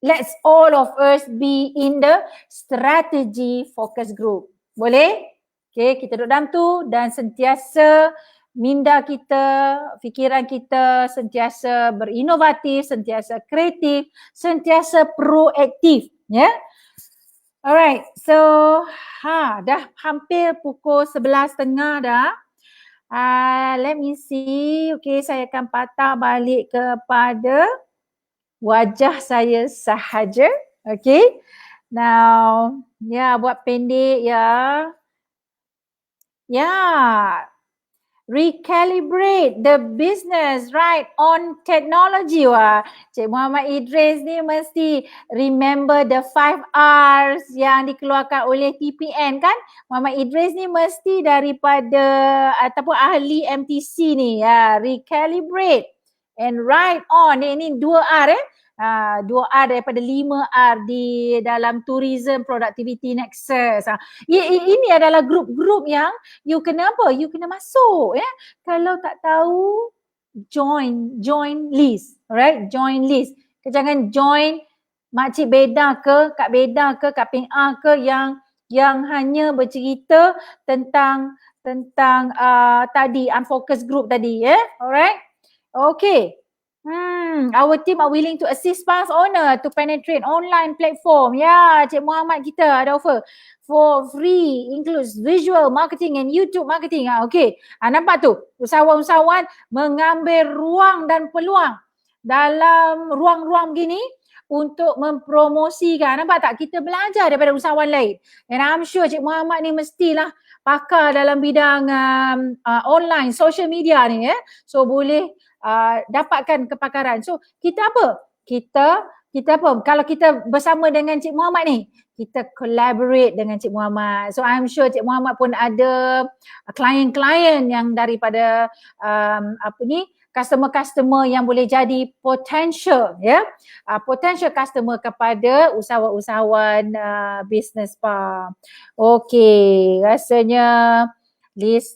Speaker 2: let's all of us be in the strategy focus group. Boleh? Okay, kita duduk dalam tu dan sentiasa minda kita, fikiran kita sentiasa berinovatif, sentiasa kreatif, sentiasa proaktif. Ya? Yeah? Alright, so dah hampir pukul 11.30 dah. Let me see. Okay, saya akan patah balik kepada wajah saya sahaja. Okay. Now, buat pendek ya. Recalibrate the business, right, on technology. Wah, Cik Muhammad Idris ni mesti remember the 5 R's yang dikeluarkan oleh TPN kan. Muhammad Idris ni mesti daripada ataupun ahli MTC ni. Recalibrate and ride on. Ini 2 R 2 R daripada 5 R di dalam tourism productivity nexus. Ini adalah grup-grup yang you kena apa? You kena masuk ya. Kalau tak tahu, join list. Alright, join list. Jangan join makcik Beda ke, Kak Beda ke, Kak Ping A ke yang hanya bercerita tentang tadi unfocused group tadi ya. Alright. Okay. Our team are willing to assist SPA's owner to penetrate online platform. Cik Muhammad kita ada offer for free, includes visual marketing and YouTube marketing. Okay, nampak tu usahawan-usahawan mengambil ruang dan peluang dalam ruang-ruang begini untuk mempromosikan. Nampak tak? Kita belajar daripada usahawan lain. And I'm sure Cik Muhammad ni mestilah pakar dalam bidang online, social media ni ya. So boleh dapatkan kepakaran. So kita apa? Kita apa? Kalau kita bersama dengan Cik Muhammad ni, kita collaborate dengan Cik Muhammad. So I'm sure Cik Muhammad pun ada klien-klien yang daripada customer-customer yang boleh jadi potential ya. Potential customer kepada usahawan-usahawan business spa. Okay, rasanya Liz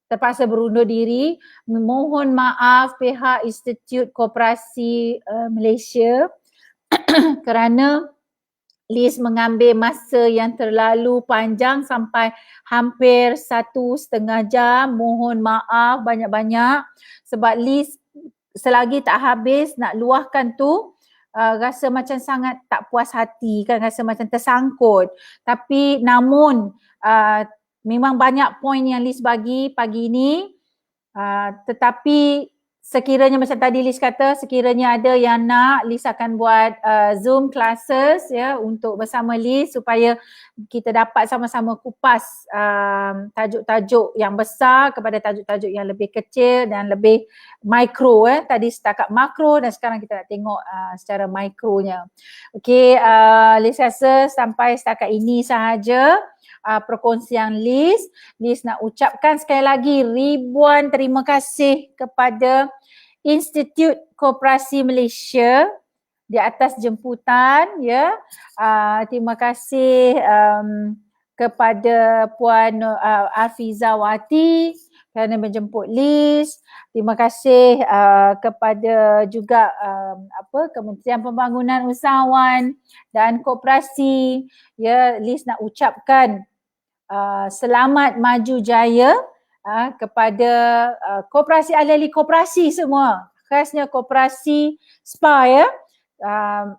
Speaker 2: terpaksa berundur diri. Mohon maaf pihak Institut Koperasi Malaysia kerana Liz mengambil masa yang terlalu panjang sampai hampir 1.5 jam. Mohon maaf banyak-banyak sebab Liz selagi tak habis nak luahkan tu rasa macam sangat tak puas hati kan, rasa macam tersangkut. Tapi namun memang banyak poin yang Liz bagi pagi ni, tetapi sekiranya macam tadi Liz kata, sekiranya ada yang nak, Liz akan buat Zoom classes ya untuk bersama Liz supaya kita dapat sama-sama kupas tajuk-tajuk yang besar kepada tajuk-tajuk yang lebih kecil dan lebih mikro. Tadi setakat makro dan sekarang kita nak tengok secara mikronya. Okey, Liz rasa sampai setakat ini sahaja perkongsian Liz. Liz nak ucapkan sekali lagi ribuan terima kasih kepada Institut Koperasi Malaysia di atas jemputan ya. Terima kasih kepada Puan Afizawati kerana menjemput Liz. Terima kasih kepada juga Kementerian Pembangunan Usahawan dan Koperasi. Ya, Liz nak ucapkan selamat maju jaya kepada koperasi, ahli-ahli koperasi semua, khasnya koperasi SPA ya,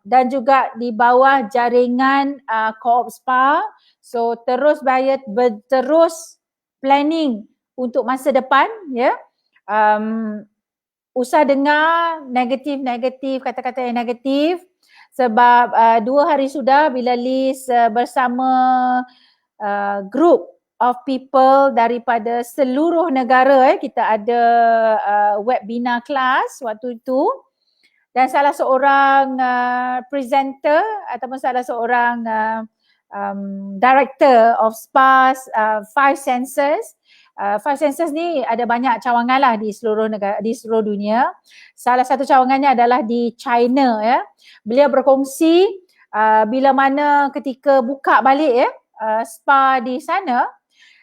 Speaker 2: dan juga di bawah jaringan Co-op SPA. So terus planning untuk masa depan ya. Usah dengar negatif, kata-kata yang negatif sebab 2 hari sudah bila Liz bersama group of people daripada seluruh negara kita ada webinar kelas waktu itu dan salah seorang presenter ataupun salah seorang Director of Spa Five Senses. Five Senses ni ada banyak cawangan lah di seluruh negara, di seluruh dunia. Salah satu cawangannya adalah di China ya. Beliau berkongsi bila mana ketika buka balik ya spa di sana,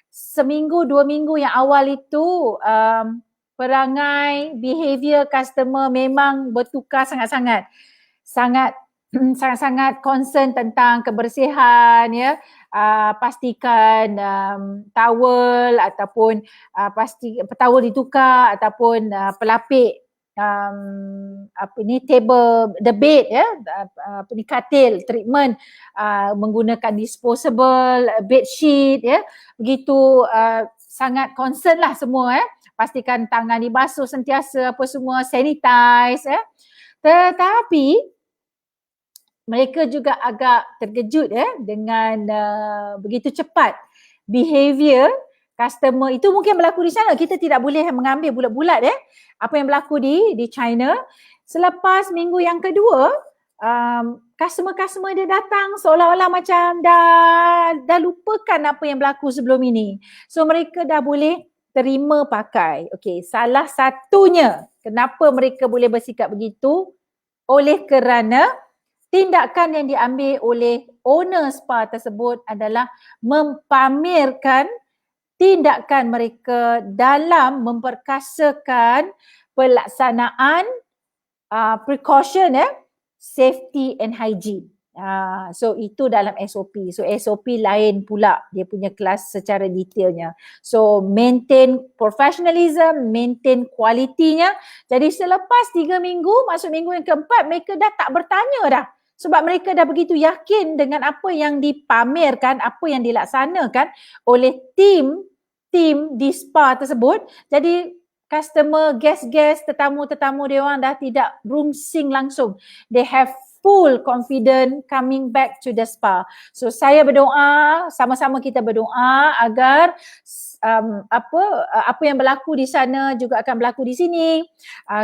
Speaker 2: seminggu 2 minggu yang awal itu perangai behavior customer memang bertukar sangat-sangat concern tentang kebersihan ya. Pastikan towel ataupun towel ditukar ataupun pelapik table, the bed ya, katil treatment menggunakan disposable bed sheet ya. Begitu sangat concern lah semua ya. Pastikan tangan dibasuh sentiasa, apa semua sanitize ya. Tetapi mereka juga agak terkejut dengan begitu cepat behavior customer itu. Mungkin berlaku di sana, kita tidak boleh mengambil bulat-bulat apa yang berlaku di China. Selepas minggu yang kedua, customer-customer dia datang seolah-olah macam dah lupakan apa yang berlaku sebelum ini. So mereka dah boleh terima pakai. Okey, salah satunya kenapa mereka boleh bersikap begitu oleh kerana tindakan yang diambil oleh owner spa tersebut adalah mempamerkan tindakan mereka dalam memperkasakan pelaksanaan precaution safety and hygiene. So itu dalam SOP. So SOP lain pula dia punya kelas secara detailnya. So maintain professionalism, maintain kualitinya. Jadi selepas 3 minggu, masuk minggu yang keempat, mereka dah tak bertanya dah. Sebab mereka dah begitu yakin dengan apa yang dipamerkan, apa yang dilaksanakan oleh tim di spa tersebut. Jadi customer, guest-guest, tetamu-tetamu dia orang dah tidak rungsing langsung. They have full confident coming back to the spa. So saya berdoa, sama-sama kita berdoa agar apa yang berlaku di sana juga akan berlaku di sini,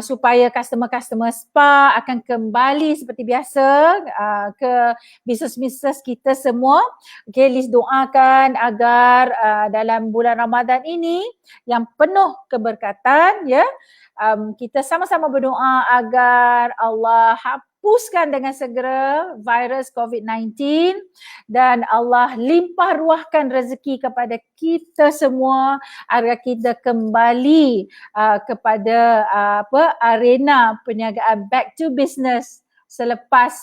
Speaker 2: supaya customer-customer spa akan kembali seperti biasa ke bisnes-bisnes kita semua. Okay, Liz doakan agar dalam bulan Ramadan ini yang penuh keberkatan ya, kita sama-sama berdoa agar Allah hapuskan dengan segera virus COVID-19 dan Allah limpah ruahkan rezeki kepada kita semua agar kita kembali kepada arena perniagaan back to business selepas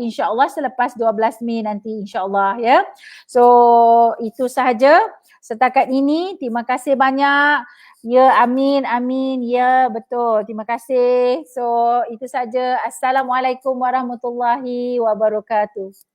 Speaker 2: insya-Allah selepas 12 Mei nanti insya-Allah ya. So itu sahaja setakat ini. Terima kasih banyak. Ya, amin, amin. Ya, betul. Terima kasih. So, itu saja. Assalamualaikum warahmatullahi wabarakatuh.